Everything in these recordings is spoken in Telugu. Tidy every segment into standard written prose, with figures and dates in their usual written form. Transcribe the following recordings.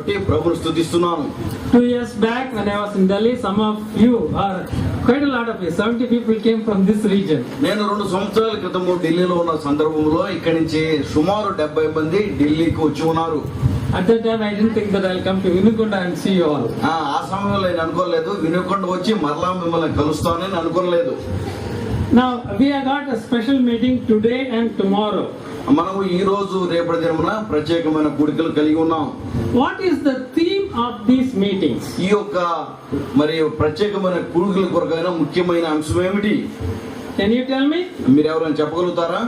ప్రభువును స్తుతిస్తున్నాను. 2 years back when I was in Delhi, some of you are quite a lot of you, 70 people came from this region. నేను 2 సంవత్సరాల క్రితం ఢిల్లీలో ఉన్న సందర్భంలో ఇక్కడి నుంచి సుమారు 70 మంది ఢిల్లీకి వచ్చి ఉన్నారు. At that time I didn't think that I'll come to Vinukonda and see you all. ఆ సమయంలో నేను అనుకోలేదు వినుకొండ వచ్చి మరలా మిమ్మల్ని కలుస్తానని అనుకోలేదు. Now we have got a special meeting today and tomorrow. మనము ఈ రోజు రేపటి దినమున ప్రత్యేకమైన కూడికలు కలిగి ఉన్నాం. What is the theme of these meetings? ఈ యొక్క మరి ప్రత్యేకమైన కూడికల కొరకైన ముఖ్యమైన అంశం ఏమిటి? Can you tell me? మీరు ఎవరైనా చెప్పగలుగుతారా?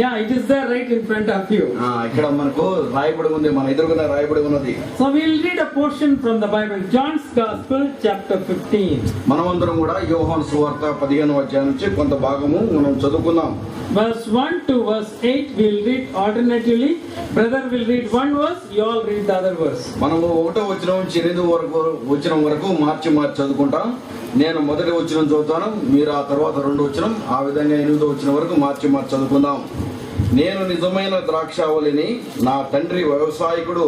Yeah, it is there right in front of you. ఇక్కడ మనకు రాయబడి ఉంది, మన ఎదురుగా రాయబడి ఉన్నది. So we will read a portion from the Bible, John's Gospel chapter 15. మనమందరం కూడా యోహాను సువార్త 15వ అధ్యాయం నుంచి కొంత భాగము మనం చదువుకుందాం. Verse 1 to verse 8 we will read alternatively. Brother will read one verse, you all read the other verse. మనము 1వ వచనం నుంచి 8వ వచనం వరకు మార్చి చదువుకుంటాం. నేను మొదటి వచనం చదువుతాను, మీరు ఆ తర్వాత 2వ వచనం, ఆ విధంగా 8వ వచనం వరకు మార్చి చదువుకుందాం. నేను నిజమైన ద్రాక్షావళిని, నా తండ్రి వ్యవసాయకుడు.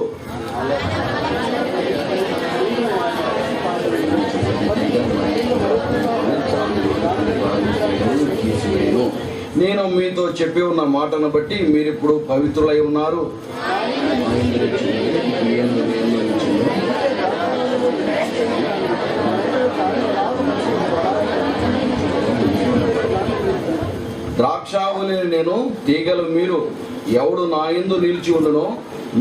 నేను మీతో చెప్పి ఉన్న మాటను బట్టి మీరిప్పుడు పవిత్రులై ఉన్నారు. ద్రాక్షావళిని నేను, తీగలు మీరు. ఎవడు నా యందు నిలిచి ఉండునో,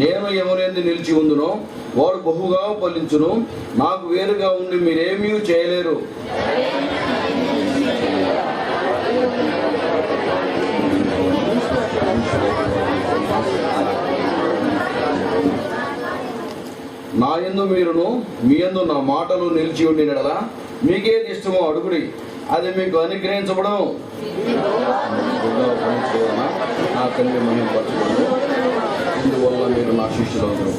నేను ఎవరెందు నిలిచి ఉండునో వాడు బహుగా ఫలించును. నాకు వేరుగా ఉండి మీరేమీ చేయలేరు. నా యందు మీరును, మీ యందు నా మాటలు నిలిచి ఉండినడలా మీకేది ఇష్టమో అడుగుడి, అది మీకు అనుగ్రహించబడను. నా తండ్రి మహిమపరచును, ఇందువల్ల మీరు నా శిష్యులు.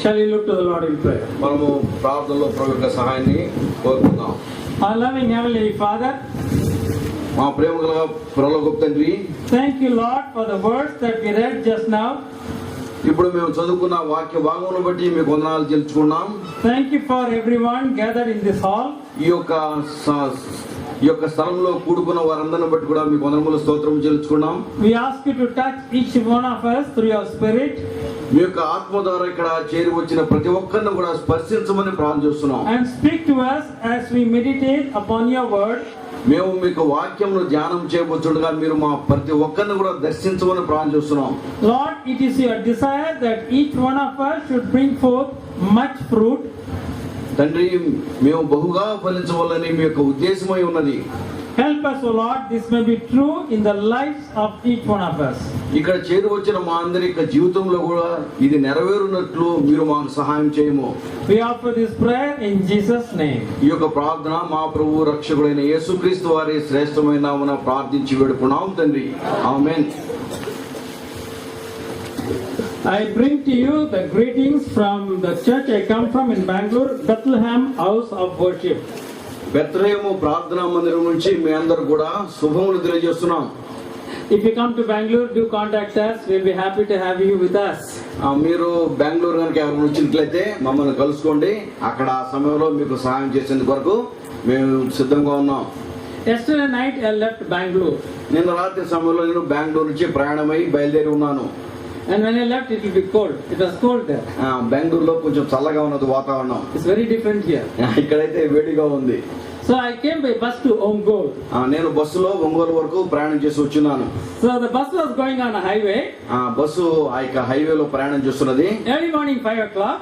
Shall we look to the Lord in prayer? మనము ప్రార్థనలో ప్రభు యొక్క సహాయాన్ని కోరుకుందాం. Our loving Heavenly Father, మా ప్రేమ గల పరలోకపు తండ్రి, thank you Lord for the words that we read just now. ఇప్పుడు మేము చదువుకున్న వాక్య భాగమును బట్టి మీకు వందనాలు తెలుసుకున్నాం. Thank you for everyone gathered in this hall. ఈ యొక్క స్థలంలో కూడుకున్న వారందరిని బట్టి కూడా మీకు వందనములు స్తోత్రం చెల్లించుకున్నాం. We ask you to touch each one of us through your spirit. మీ యొక్క ఆత్మ ద్వారా ఇక్కడ చేరి వచ్చిన ప్రతి ఒక్కరిని కూడా స్పర్శించమని ప్రార్థిస్తున్నాం. And speak to us as we meditate upon your word. మేము మీకు వాక్యమును ధ్యానం చేయబోతుండగా మీరు మా ప్రతి ఒక్కరిని కూడా దర్శించమని ప్రార్థిస్తున్నాం. Lord, it is your desire that each one of us should bring forth much fruit. తండ్రి, మేము బహుగా ఫలించవాలని మీ యొక్క ఉద్దేశమై ఉన్నది. Help us, O Lord, this may be true in the lives of each one of us. ఇక్కడ చేరి వచ్చిన మా అందరి యొక్క జీవితంలో కూడా ఇది నెరవేరునట్లు మీరు మాకు సహాయం చేయము. We offer this prayer in Jesus' name. ఈ యొక్క ప్రార్థన మా ప్రభు రక్షకుడైన యేసుక్రీస్తు వారి శ్రేష్టమైన నామమున ప్రార్థించి వేడుకున్నాం తండ్రి. ఆమేన్. I bring to you the greetings from the church I come from in Bangalore, Bethlehem House of Worship. Bethlehem ప్రార్థనా మందిరం నుంచి మీ అందరూ కూడా శుభములు తెలియజేస్తున్నాం. If you come to Bangalore, do contact us. We'll be happy to have you with us. మీరు బెంగళూరు కనుక ఎవరు వచ్చినట్లయితే మమ్మల్ని కలుసుకోండి. అక్కడ ఆ సమయంలో మీకు సహాయం చేసేందుకు వరకు మేము సిద్ధంగా ఉన్నాం. Yesterday night I left Bangalore. నిన్న రాత్రి సమయంలో నేను బెంగళూరు నుంచి ప్రయాణమై బయలుదేరి ఉన్నాను. And when I left, it will be cold. It was cold there. బెంగళూరులో కొంచెం చల్లగా ఉన్నది వాతావరణం. It's very different here. ఇక్కడైతే వేడిగా ఉంది. So I came by bus to Ongole. నేను బస్సులో ఒంగోలు వరకు ప్రయాణం చేసి వచ్చున్నాను. So the bus was going on a highway. Bus ఆ యొక్క హైవేలో ప్రయాణం చేస్తున్నది. Early morning 5 o'clock.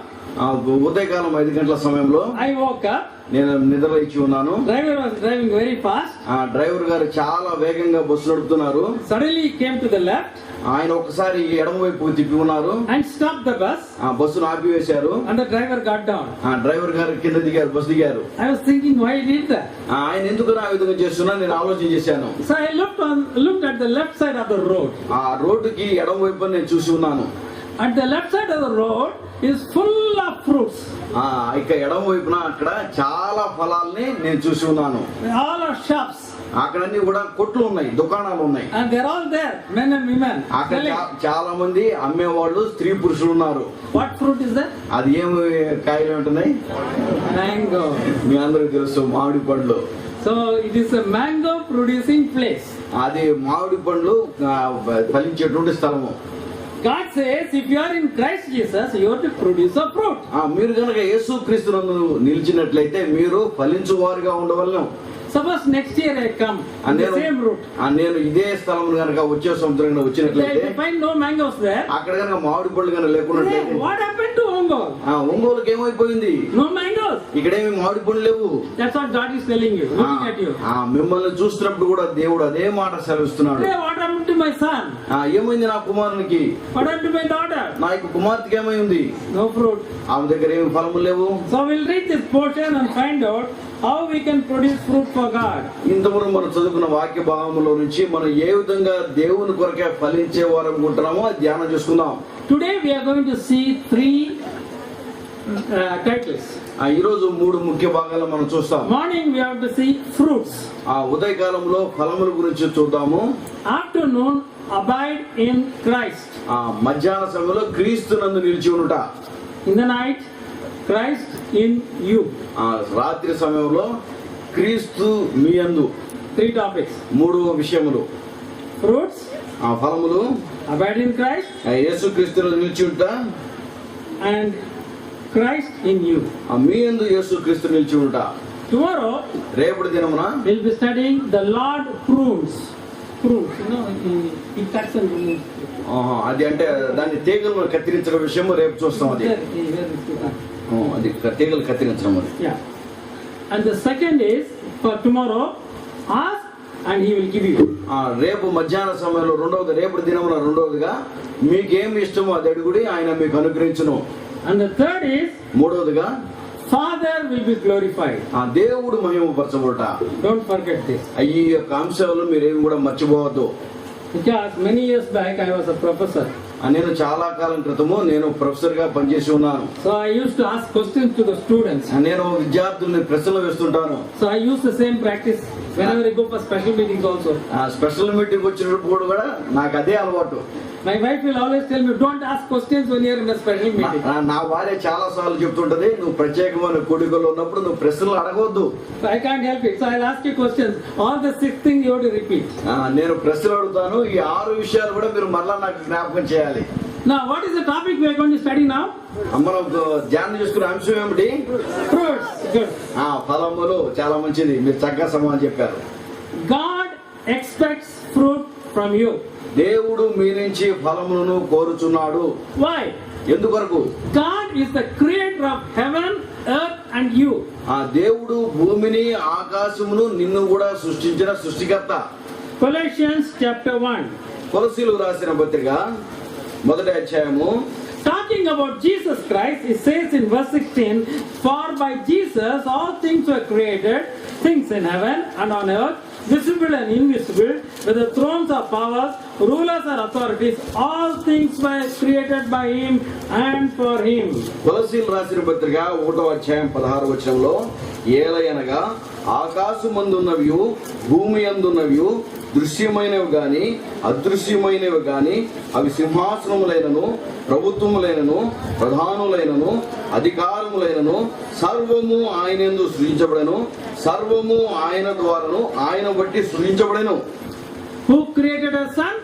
ఉదయకాలం 5 గంటల సమయంలో I woke up. నేను నిద్ర ఇచ్చి ఉన్నాను. Driver was driving very fast. Driver గారు చాలా వేగంగా బస్సు నడుపుతున్నారు. Suddenly he came to the left. ఆయన ఒకసారి ఎడమ వైపు తిప్పి ఉన్నారు. And stopped the bus. బస్సును ఆపివేశారు. And the driver got down. Driver గారు కింద దిగారు, బస్సు దిగారు. I was thinking why he did that. ఆయన ఎందుకు ఆ విధంగా చేస్తున్నా నేను ఆలోచన చేశాను. So I looked at the left side of the road. ఆ రోడ్డుకి ఎడమ వైపు నేను చూసి ఉన్నాను. At the left side of the road is full of fruits. ఇక ఎడమ వైపున అక్కడ చాలా ఫలాల్ని నేను చూసి ఉన్నాను. All are shops. అక్కడన్నీ కూడా కొట్లు ఉన్నాయి, దుకాణాలు ఉన్నాయి. And they're all there, men and women. అక్కడ selling. చాలా మంది అమ్మేవాళ్ళు, స్త్రీ పురుషులు ఉన్నారు. What fruit is that? అది ఏమి కాయలు ఉంటున్నాయి? Mango. మీ అందరికి తెలుసు, మామిడి పండ్లు. So it is a mango producing place. అది మామిడి పండ్లు ఫలించేటువంటి స్థలము. God says, if you are in Christ Jesus, you are to produce a fruit. మీరు కనుక యేసు క్రీస్తునందు నిలిచినట్లయితే మీరు ఫలించు వారుగా ఉండవలను. Suppose next year I come on the same route. నేను ఇదే స్థలం కనుక వచ్చే సంవత్సరం వచ్చినట్లయితే I find no mangoes there. అక్కడ కనుక మామిడి పళ్ళు కనుక లేకున్నట్లయితే What happened to Ongole? ఒంగోలుకి ఏమైపోయింది? No mangoes. ఇక్కడేమి మామిడి పళ్ళు లేవు. That's what God is telling you, looking at you. మిమ్మల్ని చూస్తున్నప్పుడు కూడా దేవుడు అదే మాట సెలవిస్తున్నాడు. What happened to my son? ఏమైంది నా కుమారునికి? What happened to my daughter? నా యొక్క కుమార్తెకి ఏమైంది? No fruit. ఆమె దగ్గర ఏమి ఫలములు లేవు. So we'll read this portion and find out how we can produce fruit for God. ఇంతవరకు మనం చదువుకున్న వాక్య భాగంలో నుంచి మనం ఏ విధంగా దేవుని కొరకే ఫలించే వారు అనుకుంటున్నామో అది ధ్యానం చేసుకుందాం. Today we are going to see three titles. ఈ రోజు మూడు ముఖ్య భాగాలు మనం చూస్తాం. Morning we have to see fruits. ఉదయకాలంలో ఫలముల గురించి చూద్దాము. Afternoon, abide in Christ. మధ్యాహ్న సమయంలో క్రీస్తునందు నిలిచి ఉండుట. In the night, Christ in you. రాత్రి సమయంలో క్రీస్తు మీ యందు. Three topics. మూడు విషయములు. Fruits, ఫలములు, abide in Christ, యేసు క్రీస్తునందు నిలిచి ఉండుట, and Christ in you. మీ యందు యేసు క్రీస్తు నిలిచి ఉండుట. Tomorrow రేపటి దినమున we'll be studying the Lord prunes. Prunes, you know, he cuts and removes. అది అంటే దాన్ని తీగలను కత్తిరించడం విషయము రేపు చూస్తాం. అది అది తీగలు కత్తిరించడం. అది Yeah. And the second is for tomorrow, ask and he will give you. రేపు మధ్యాహ్న సమయంలో రేపటి దినమున రెండవదిగా మీకేమి ఇష్టమో అది అడుగుడి, ఆయన మీకు అనుగ్రహించును. And the third is మూడవదిగా Father will be glorified. దేవుడు మహిమపరచబడుట. Don't forget this. ఈ యొక్క అంశాలు మీరేమి కూడా మర్చిపోవద్దు. Because many years back I was a professor. నేను చాలా కాలం క్రితము నేను ప్రొఫెసర్ గా పనిచేసి ఉన్నాను. So I used to ask questions to the students. నేను విద్యార్థుల్ని ప్రశ్నలు వేస్తుంటాను. So I use the same practice whenever I go for special meetings also. Special meeting వచ్చినప్పుడు కూడా నాకు అదే అలవాటు. My wife will always tell me, don't ask questions when you are in a special meeting. నా భార్య చాలా సార్లు చెప్తుంటది, నువ్వు ప్రత్యేకమైన కూడికలో ఉన్నప్పుడు నువ్వు ప్రశ్నలు అడగవద్దు. So I can't help it. So I'll ask you questions. All the 6 things you have to repeat. నేను ప్రశ్నలు అడుగుతాను, ఈ 6 విషయాలు కూడా మీరు మరలా నాకు జ్ఞాపకం చేయాలి. Now what is the topic we are going to study now? మనం ధ్యానం చేసుకునే అంశం ఏమిటి? Fruits. Good. ఫలములు. చాలా మంచిది, మీరు చక్కగా సమాధానం చెప్పారు. God expects fruit from you. దేవుడు మీ నుంచి ఫలములను కోరుచున్నాడు. Why? ఎందుకొరకు? God is the creator of heaven, earth and you. దేవుడు భూమిని, ఆకాశమును, నిన్ను కూడా సృష్టించిన సృష్టికర్త. Colossians chapter 1. కొలస్సీయులకు రాసిన పత్రిక 1వ అధ్యాయము. Talking about Jesus Christ, it says in verse 16, for by Jesus all things were created, things in heaven and on earth, visible and invisible, whether thrones or powers, rulers or authorities, all things were created by him and for him. కొలస్సీయులకు రాసిన పత్రిక 1వ అధ్యాయం 16వ వచనంలో, ఏలయనగా ఆకాశమందున్నవియు భూమి యందున్నవియు దృశ్యమైనవి గాని అదృశ్యమైనవి గాని అవి సింహాసనములైనను ప్రభుత్వములైనను ప్రధానులైనను అధికారములైనను సర్వము ఆయనందు సృజించబడెను, సర్వము ఆయన ద్వారాను ఆయన బట్టి సృజించబడెను. Who created our son?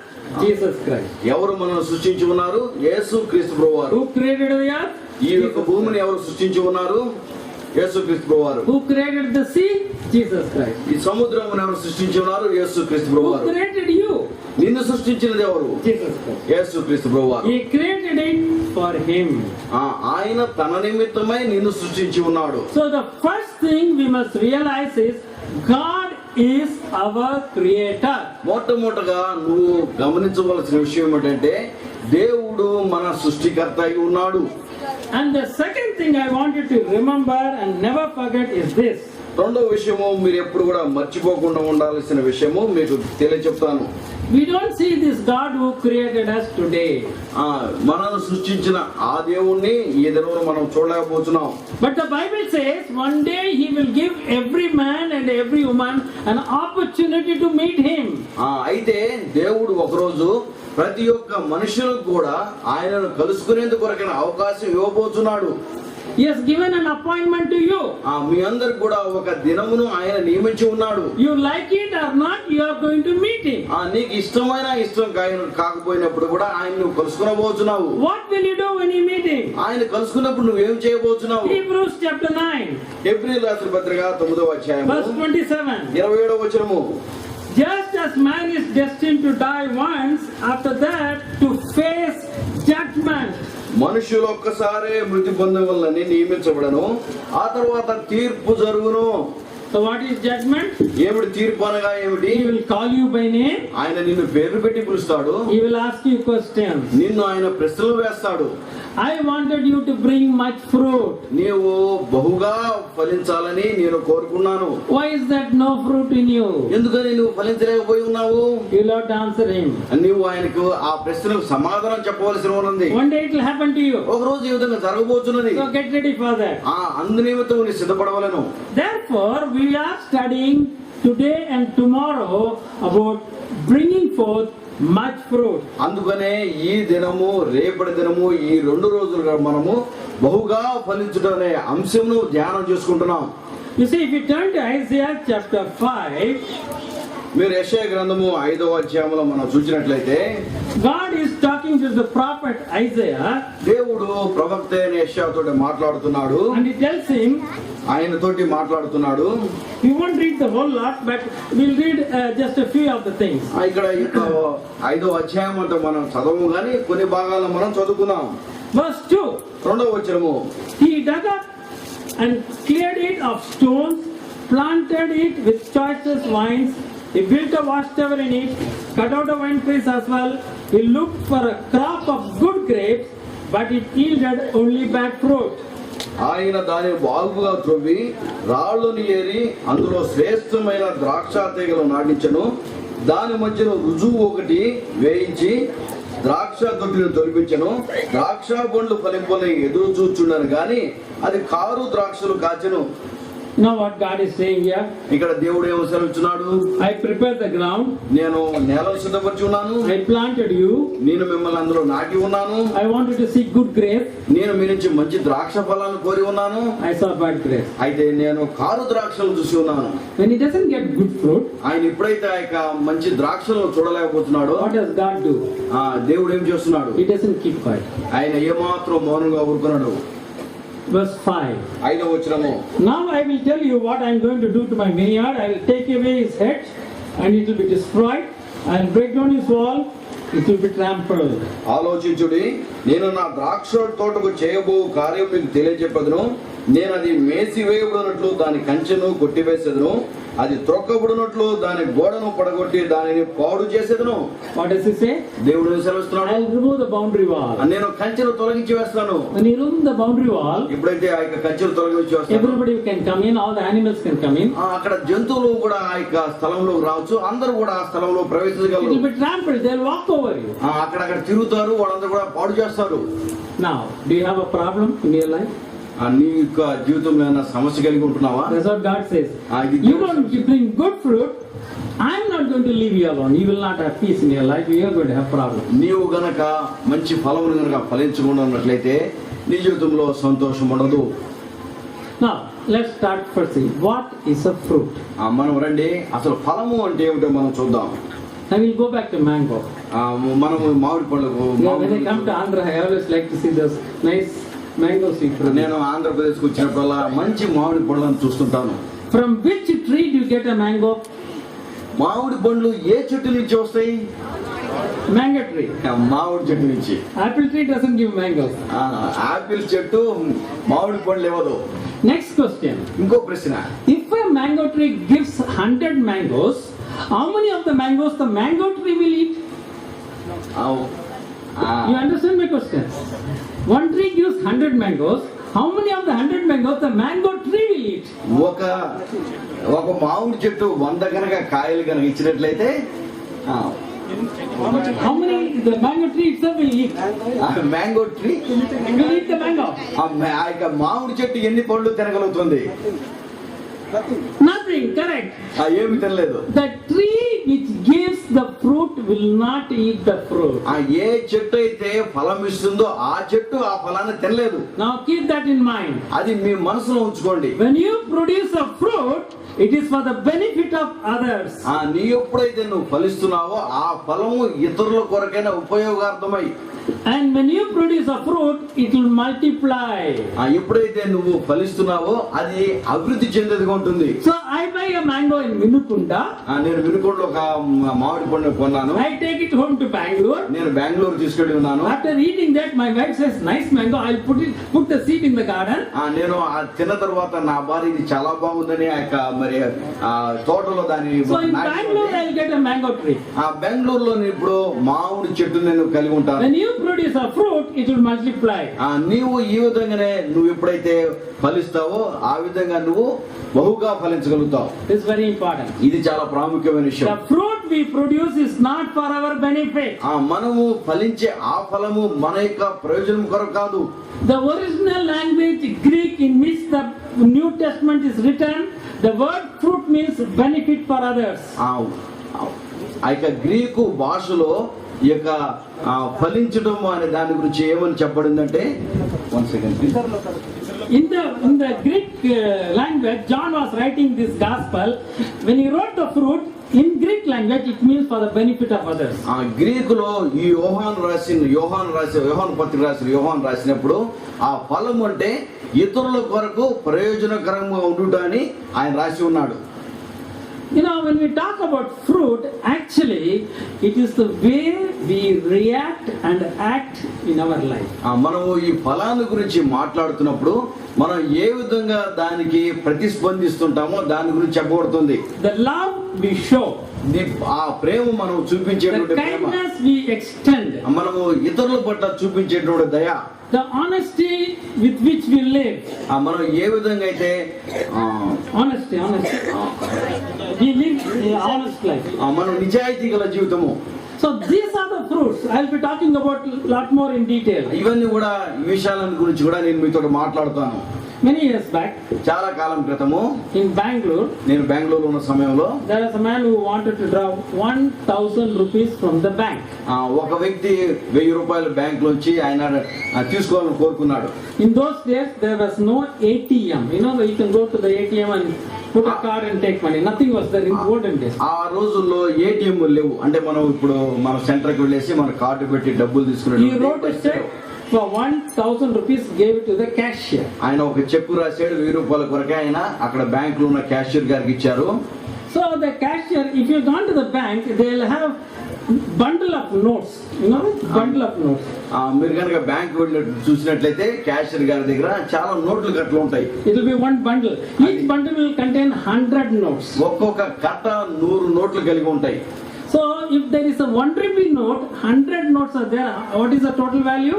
Jesus Christ. ఎవరు మనల్ని సృష్టించి ఉన్నారు? యేసు క్రీస్తు ప్రభువారు. Who created the earth? ఈ యొక్క భూమిని ఎవరు సృష్టించి ఉన్నారు? యేసు క్రీస్తు ప్రభువారు. Who created the sea? Jesus Christ. ఈ సముద్రమును ఎవరు సృష్టించి ఉన్నారు? యేసు క్రీస్తు Who ప్రభువారు. created you? నిన్ను సృష్టించినది ఎవరు? Jesus Christ. యేసు క్రీస్తు ప్రభువారు. He created it for him. ఆయన తన నిమిత్తమై నిన్ను సృష్టించి ఉన్నాడు. So the first thing we must realize is God is our creator. మొట్టమొదటగా నువ్వు గమనించవలసిన విషయం ఏంటంటే దేవుడు మన సృష్టికర్త అయి ఉన్నాడు. And the second thing I want you to remember and never forget is this. రెండో విషయము మీరు ఎప్పుడు కూడా మర్చిపోకుండా ఉండాల్సిన విషయము మీకు తెలియచెప్తాను. We don't see this God who created us today. మనల్ని సృష్టించిన ఆ దేవుణ్ణి ఈ దినంలో మనం చూడలేకపోతున్నాం. But the Bible says one day He will give every man and every woman an opportunity to meet Him. అయితే దేవుడు ఒకరోజు ప్రతి ఒక్క మనుషులకు కూడా ఆయనను కలుసుకునేందుకు కొరకైన అవకాశం ఇవ్వబోతున్నాడు. He has given an appointment to you. మీ అందరికి కూడా ఒక దినమును ఆయన నియమించి ఉన్నాడు. You like it or not, you are going to meet Him. నీకు ఇష్టమైన ఇష్టం కాకపోయినప్పుడు కూడా ఆయన నువ్వు కలుసుకునబోతున్నావు. What will you do when you meet Him? ఆయన కలుసుకున్నప్పుడు నువ్వేం చేయబోతున్నావు? Hebrews chapter 9. హెబ్రీయుల రాసిన పత్రిక 9వ అధ్యాయం Verse 27. 27వ వచనము. Just as man is destined to die once, after that to face judgment. మనుషులు ఒక్కసారే మృతి పొందవలని నియమించబడను, ఆ తర్వాత తీర్పు జరుగును. So what is judgment? ఏమిటి తీర్పు అనగా ఏమిటి? He will call you by name. ఆయన నిన్ను పేరు పెట్టి పిలుస్తాడు. He will ask you questions. నిన్ను ఆయన ప్రశ్నలు వేస్తాడు. I wanted you to bring much fruit. నీవు బహుగా ఫలించాలని నేను కోరుకున్నాను. Why is that no fruit in you? ఎందుకని నువ్వు ఫలించలేకపోయి ఉన్నావు? You will have to answer him. నీవు ఆయనకు ఆ ప్రశ్నకు సమాధానం చెప్పవలసి ఉన్నది. One day it will happen to you. ఒక రోజు ఈ విధంగా జరగబోతున్నది. So get ready for that. అందు నిమిత్తం నీ సిద్ధపడవలను. Therefore we are studying today and tomorrow about bringing forth much fruit. అందుకనే ఈ దినము రేపటి దినము ఈ 2 రోజులుగా మనము బహుగా ఫలించుట అనే అంశంను ధ్యానం చేసుకుంటున్నాం. You see, if you turn to Isaiah chapter 5, మీరు యెషయా గ్రంథము 5వ అధ్యాయంలో మనం చూసినట్లయితే God is talking to the prophet Isaiah, దేవుడు ప్రవక్త అయిన యెషయాతో మాట్లాడుతున్నాడు. and he tells him, ఆయనతోటి మాట్లాడుతున్నాడు. we won't read the whole lot, but we'll read just a few of the things. ఇక్కడ 5వ అధ్యాయం అంతా మనం చదవము గాని కొన్ని భాగాలను మనం చదువుకుందాం. Verse 2, 2వ వచనము. he dug up and cleared it of stones, planted it with choicest vines. He built a watchtower in it, cut out a wine press as well. He looked for a crop of good grapes, but it yielded only bad fruit. ఆయన దాని బాగుగా త్రవ్వి రాళ్ళను ఏరి అందులో శ్రేష్టమైన ద్రాక్ష తీగలు నాటించెను. దాని మధ్యలో రుజువు ఒకటి వేయించి ద్రాక్ష తొట్టిని తొలిపించెను. ద్రాక్ష పండ్లు ఫలింపని ఎదురు చూచుండను గాని అది కారు ద్రాక్షలు కాచెను. Now what God is saying here? ఇక్కడ దేవుడు ఏమో సెలవుచున్నాడు? I prepared the ground. నేను నేలను సిద్ధపరిచి ఉన్నాను. I planted you. నేను మిమ్మల్ని అందులో నాటి ఉన్నాను. I wanted to see good grapes. నేను మీ నుంచి మంచి ద్రాక్ష ఫలాలను కోరి ఉన్నాను. I saw bad grapes. అయితే నేను కారు ద్రాక్షలు చూసి ఉన్నాను. When he doesn't get good fruit, ఆయన ఎప్పుడైతే ఆ యొక్క మంచి ద్రాక్షలను చూడలేకపోతున్నాడో what does God do? దేవుడు ఏం చేస్తున్నాడు? He doesn't keep quiet. ఆయన ఏమాత్రం మౌనంగా ఊరుకున్నాడు. Verse 5. 5వ వచనము. Now I will tell you what I am going to do to my vineyard. I will take away his hedge, and it will be destroyed. I will break down his wall, it will be trampled. ఆలోచించుడి, నేను నా ద్రాక్ష తోటకు చేయబో కార్యం మీకు తెలియజెప్పదును. నేను అది మేసివేయబడినట్లు దాని కంచెను కొట్టివేసేదను. అది త్రొక్కబడినట్లు దాని గోడను పడగొట్టి దానిని పాడు చేసేదను. What does he say? దేవుడు సెలవుస్తున్నాడు. I will remove the boundary wall. నేను కంచెను తొలగించి వేస్తాను. When you remove the boundary wall, ఎప్పుడైతే ఆ యొక్క కంచెను తొలగించి వేస్తాను, everybody can come in, all the animals can come in. అక్కడ జంతువులు కూడా ఆ యొక్క స్థలంలో రావచ్చు. అందరూ కూడా ఆ స్థలంలో It ప్రవేశించగలరు. will be trampled, they will walk over you. అక్కడక్కడ తిరుగుతారు, వాళ్ళందరూ కూడా పాడు చేస్తారు. Now, do you have a problem in your life? నీ యొక్క జీవితంలో ఏమైనా సమస్య కలిగి ఉంటున్నావా? That's what God says. You don't bring good fruit, I'm not going to leave you alone. You will not have peace in your life. You are going to have problems. నీవు గనక మంచి ఫలమును గనక ఫలించకుండా ఉన్నట్లయితే నీ జీవితంలో సంతోషం ఉండదు. Now, let's start first. What is a fruit? మనం రండి అసలు ఫలము అంటే ఏమిటో మనం చూద్దాం. I will go back to mango. మనము మామిడి పళ్ళకు When I come to Andhra, I always like to see those nice mango seeds. నేను ఆంధ్రప్రదేశ్కి వచ్చినప్పుడల్లా మంచి మామిడి పళ్ళను చూస్తుంటాను. From which tree do you get a mango? మామిడి పండ్లు ఏ చెట్టు నుంచి వస్తాయి? Mango tree. మామిడి చెట్టు నుంచి. Apple tree doesn't give mangoes. Apple చెట్టు మామిడి పండ్లు ఇవ్వదు. Next question. ఇంకో ప్రశ్న. If a mango tree gives 100 mangoes, how many of the mangoes the mango tree will eat? You understand my question? One tree gives 100 mangoes. how many of the 100 mangoes the mango tree will eat? ఒక మామిడి చెట్టు 100 కనుక కాయలు కనుక ఇచ్చినట్లయితే How many the mango tree itself will eat? Mango tree Will eat the mango? ఆ యొక్క మామిడి చెట్టు ఎన్ని పళ్ళు తినగలుగుతుంది? Nothing, correct. ఏమి తినలేదు. The tree which gives the fruit will not eat the fruit. ఏ చెట్టు అయితే ఫలం ఇస్తుందో ఆ చెట్టు ఆ ఫలాన్ని తినలేదు. Now keep that in mind. అది మీ మనసులో ఉంచుకోండి. When you produce a fruit, it is for the benefit of others. నీ ఎప్పుడైతే నువ్వు ఫలిస్తున్నావో ఆ ఫలము ఇతరుల కొరకైనా ఉపయోగార్థమై, And when you produce a fruit, it will multiply. ఎప్పుడైతే నువ్వు ఫలిస్తున్నావో అది అభివృద్ధి చెందేదిగా ఉంటుంది. So I buy a mango in Vinukunda. నేను వినుకొండలో ఒక మామిడి పండు కొన్నాను. I take it home to Bangalore. నేను బెంగళూరు తీసుకెళ్ళి ఉన్నాను. After eating that, my wife says, "Nice mango. I'll put the seed in the garden." నేను తిన్న తర్వాత నా భార్య ఇది చాలా బాగుందని ఆ యొక్క మరి తోటలో దాని So in Bangalore, I'll get a mango tree. బెంగళూరులో ఇప్పుడు మామిడి చెట్టు నేను కలిగి ఉంటాను. When you produce a fruit, it will multiply. నీవు ఈ విధంగానే నువ్వు ఎప్పుడైతే ఫలిస్తావో ఆ విధంగా నువ్వు బహుగా ఫలించగలుగుతావు. This is very important. ఇది చాలా ప్రాముఖ్యమైన విషయం. The fruit we produce is not for our benefit. మనము ఫలించే ఆ ఫలము మన యొక్క ప్రయోజనం కొరకు కాదు. The original language Greek in which the New Testament is written, the word fruit means benefit for others. ఆ యొక్క గ్రీకు భాషలో ఈ యొక్క ఫలించడం అనే దాని గురించి ఏమని చెప్పబడిందంటే, 1 second please. In the Greek language, John was writing this gospel. When he wrote the fruit in Greek language, it means for the benefit of others. గ్రీకులో ఈ యోహాను పత్రిక రాసినప్పుడు ఆ ఫలం అంటే ఇతరుల కొరకు ప్రయోజనకరంగా ఉండుట అని ఆయన రాసి ఉన్నాడు. You know, when we talk about fruit, actually, it is the way we react and act in our life. మనము ఈ ఫలాన్ని గురించి మాట్లాడుతున్నప్పుడు మనం ఏ విధంగా దానికి ప్రతిస్పందిస్తుంటామో దాని గురించి చెప్పబడుతుంది. The love we show, ఆ ప్రేమ మనం చూపించేటువంటి the Prema, kindness we extend, మనము ఇతరుల పట్ల చూపించేటువంటి దయ, the honesty with which we live. మనం ఏ విధంగా అయితే Honesty. We live an honest life. మనం నిజాయితీ గల జీవితము. So these are the fruits. I'll be talking about a lot more in detail. ఇవన్నీ కూడా ఈ విషయాల గురించి కూడా నేను మీతో మాట్లాడుతాను. Many years back, చాలా కాలం క్రితము in Bangalore, నేను బెంగళూరులో ఉన్న సమయంలో there was a man who wanted to draw 1,000 rupees from the bank. ఒక వ్యక్తి 1000 రూపాయలు బ్యాంక్ లోంచి ఆయన తీసుకోవాలని కోరుకున్నాడు. In those days, there was no ATM. You know, you can go to the ATM and put a card and take money. Nothing was there in olden days. ఆ రోజుల్లో ఏటీఎం లేవు. అంటే మనం ఇప్పుడు మన సెంటర్కి వెళ్ళేసి మన కార్డు పెట్టి డబ్బులు He తీసుకునే wrote a check for 1,000 rupees, gave it to the cashier. ఆయన ఒక చెక్కు రాశాడు 1000 రూపాయల కొరకే. ఆయన అక్కడ బ్యాంక్ లో ఉన్న క్యాషియర్ గారికి ఇచ్చారు. So the cashier, if you gone to the bank, they'll have bundle of notes. You know, bundle of notes. మీరు కనుక బ్యాంక్ వెళ్ళి చూసినట్లయితే క్యాషియర్ గారి దగ్గర చాలా నోట్లు కట్టలు ఉంటాయి. It will be one bundle. Each bundle will contain 100 notes. ఒక్కొక్క కట్ట 100 నోట్లు కలిగి ఉంటాయి. So if there is a 1 rupee note, 100 notes are there. What is the total value?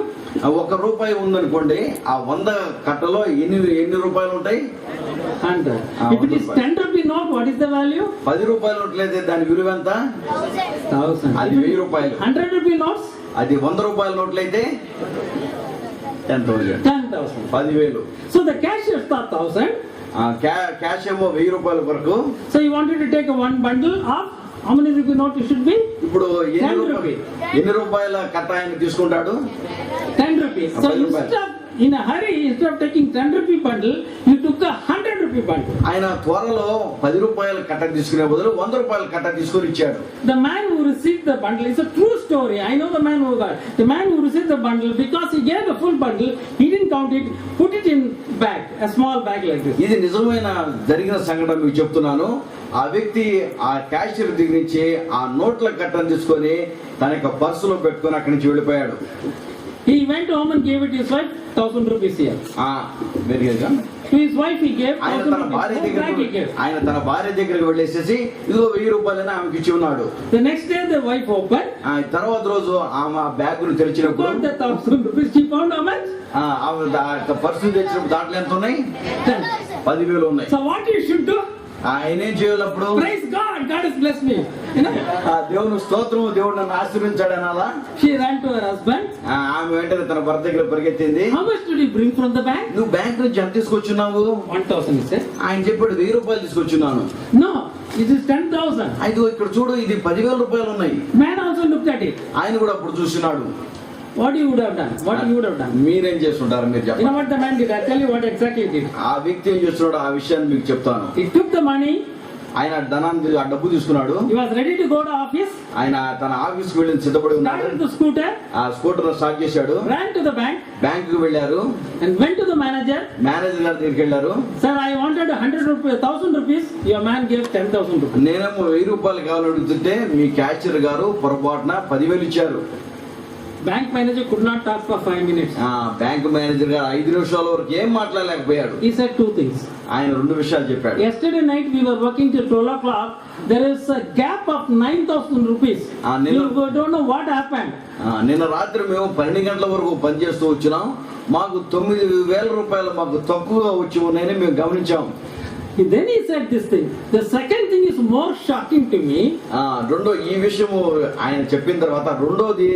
1 రూపాయి ఉందనుకోండి, ఆ 100 కట్టలో ఎన్ని రూపాయలు ఉంటాయి? 100. If it is 10 rupee note, what is the value? 10 రూపాయల నోట్లయితే దాని విలువ ఎంత? 1000. అది 1000 రూపాయలు. 100 rupee notes? అది 100 రూపాయల నోట్లయితే 10,000. 10,000. 10,000. So the cashier thought 1,000. Cash ఏమో 1000 రూపాయల వరకు. So he wanted to take a one bundle of how many rupee note it should be? ఇప్పుడు 10 rupees. ఎన్ని రూపాయల కట్ట ఆయన తీసుకుంటాడు? 10 rupees. So 10 rupees. in a hurry, instead of taking 10 rupee bundle, you took a 100 rupee bundle. ఆయన త్వరలో 10 రూపాయల కట్ట తీసుకునే బదులు 100 రూపాయల కట్ట తీసుకొని ఇచ్చాడు. The man who received the bundle, it's a true story. I know the man who got the man who received the bundle, because he gave the full bundle, he didn't count it, put it in bag, a small bag like this. ఇది నిజమైన జరిగిన సంఘటన మీకు చెప్తున్నాను. ఆ వ్యక్తి ఆ క్యాషియర్ దగ్గర నుంచి ఆ నోట్ల కట్టను తీసుకొని తన యొక్క పర్సులో పెట్టుకొని అక్కడి నుంచి వెళ్ళిపోయాడు. He went home and gave it his wife 1,000 rupees here. Very good. To his wife he gave ఆయన 1,000 తన భార్య rupees. Whole bag he gave. దగ్గరికి వెళ్ళేసేసి ఇదిగో 1000 రూపాయలని ఆమెకి ఇచ్చి ఉన్నాడు. The next day the wife opened. తర్వాత రోజు ఆమె బ్యాగ్ ను తెరిచినప్పుడు Got the 1,000 rupees. She found how much? ఆమె పర్సు తెచ్చినప్పుడు దాంట్లో ఎంత ఉన్నాయి? 10. 10,000 ఉన్నాయి. So what you should do? ఆయన ఏం చేయాలప్పుడు? Praise God. God has blessed me. You know? దేవుని స్తోత్రం, దేవుడు నన్ను ఆశీర్వదించాడు అనాలా? She ran to her husband. ఆమె వెంటనే తన భర్త దగ్గర పరిగెత్తింది. How much did you bring from the bank? నువ్వు బ్యాంక్ నుంచి ఎంత తీసుకొచ్చున్నావు? 1,000 he said. ఆయన చెప్పాడు 1000 రూపాయలు తీసుకొచ్చున్నాను. No, it is 10,000. అయితే ఇక్కడ చూడు, ఇది 10,000 రూపాయలు ఉన్నాయి. Man also looked at it. ఆయన కూడా అప్పుడు చూస్తున్నాడు. What you would have done? What you would have done? మీరేం చేస్తుంటారు మీరు You know చెప్పండి. what the man did? I tell you what exactly he did. ఆ వ్యక్తి ఏం చేస్తున్నాడు ఆ విషయాన్ని మీకు చెప్తాను. He took the money. ఆయన ధనాన్ని ఆ డబ్బు తీసుకున్నాడు. He was ready to go to office. ఆయన తన ఆఫీస్ కి వెళ్ళి సిద్ధపడి ఉన్నాడు. Started the scooter. ఆ స్కూటర్ స్టార్ట్ చేశాడు. Ran to the bank bank కి వెళ్ళారు. and went to the manager. Manager గారి దగ్గరికి వెళ్ళారు. Sir, I wanted 100 rupees, 1,000 rupees. Your man gave 10,000 rupees. నేనేమో 1000 రూపాయలు కావాలని అడుగుతుంటే మీ క్యాషియర్ గారు పొరపాటున 10,000 ఇచ్చారు. Bank manager could not talk for 5 minutes. Bank manager గారు 5 నిమిషాల వరకు ఏం మాట్లాడలేకపోయాడు. He said two things. ఆయన 2 విషయాలు చెప్పాడు. Yesterday night we were working till 12 o'clock. There is a gap of 9,000 rupees. You don't know what happened. నిన్న రాత్రి మేము 12 గంటల వరకు పనిచేస్తూ వచ్చినాం. మాకు 9,000 రూపాయలు మాకు తక్కువగా వచ్చి ఉన్నాయని మేము గమనించాం. Then he said this thing. The second thing is more shocking to me. రెండో ఈ విషయము ఆయన చెప్పిన తర్వాత రెండోది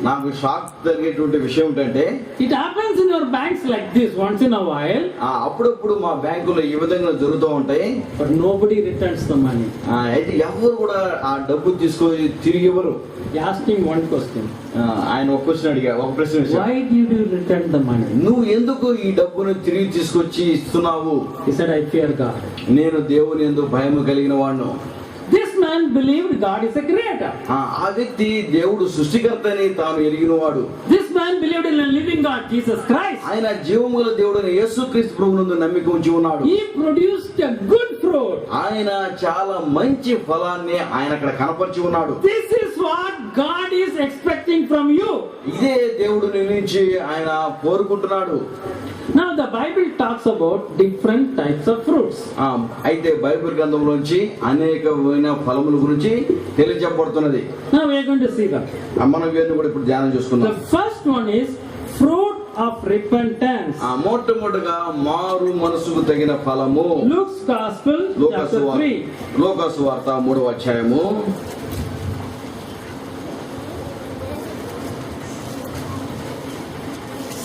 నాకు షాక్ కలిగేటువంటి విషయం ఏంటంటే, It happens in your banks like this once in a while. అప్పుడప్పుడు మా బ్యాంకులో ఈ విధంగా జరుగుతూ ఉంటాయి. But nobody returns the money. అయితే ఎవరు కూడా ఆ డబ్బు తీసుకొని తిరిగి ఇవ్వరు. He asked him one question. ఆయన ఒక క్వశ్చన్ అడిగారు, ఒక ప్రశ్న వేశారు. Why did you return the money? నువ్వు ఎందుకు ఈ డబ్బును తిరిగి తీసుకొచ్చి ఇస్తున్నావు? He said, I fear God. నేను దేవుని యందు భయం కలిగిన వాడును. This man believed God is a creator. ఆ వ్యక్తి దేవుడు సృష్టికర్త అని తాను ఎరిగినవాడు. This man believed in a living God, Jesus Christ. ఆయన జీవముగల దేవుడైన యేసుక్రీస్తు ప్రభువునందు నమ్మిక ఉంచి ఉన్నాడు. He produced a good fruit. ఆయన చాలా మంచి ఫలాన్ని ఆయన అక్కడ కనపరిచి ఉన్నాడు. This is what God is expecting from you. ఇదే దేవుడు నీ నుంచి ఆయన కోరుకుంటున్నాడు. Now the Bible talks about different types of fruits. అయితే బైబిల్ గ్రంథంలోంచి అనేకమైన ఫలముల గురించి తెలియజేయబడుతున్నది. Now we are going to see that. మనం వీరిని కూడా ఇప్పుడు ధ్యానం చేసుకుందాం. The first one is fruit of repentance. మొట్టమొదటిగా మారు మనసుకు తగిన ఫలము. Luke's Gospel, chapter 3. లోకాసు వార్త 3వ అధ్యాయము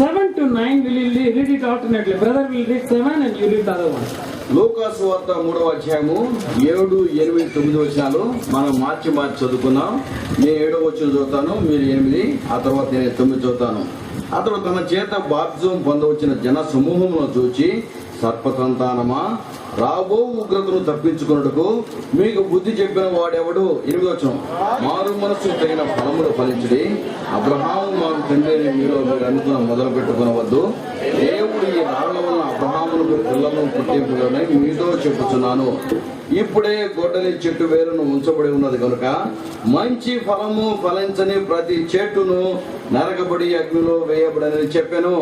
7 to 9, will you read it alternately? Brother will read 7 and you read the other one. లోకాసు వార్త 3వ అధ్యాయము 7, 8, 9 వచనాలు మనం మార్చి చదువుకున్నాం. నేను 7వ వచనం చదువుతాను, మీరు 8, ఆ తర్వాత నేను 9 చదువుతాను. అతడు తన చేత బాప్తిజం పొందవచ్చిన జన సమూహమును చూచి, సర్పసంతానమా, రాబో ఉగ్రతను తప్పించుకున్నట్టుకు మీకు బుద్ధి చెప్పిన వాడెవడు? 8వ వచనం, మారు మనస్సు తగిన ఫలములు ఫలించుడి. అబ్రహాము మాకు తండ్రి అని మీరు అనుకున్న మొదలు పెట్టుకునవద్దు. దేవుడు ఈ రాళ్ల వలన అబ్రహామును పిల్లలను పుట్టింపులోనే మీతో చెప్పుచున్నాను. ఇప్పుడే గొడ్డలి చెట్టు వేరును ఉంచబడి ఉన్నది కనుక మంచి ఫలము ఫలించని ప్రతి చెట్టును నరకబడి అగ్నిలో వేయబడని చెప్పాను.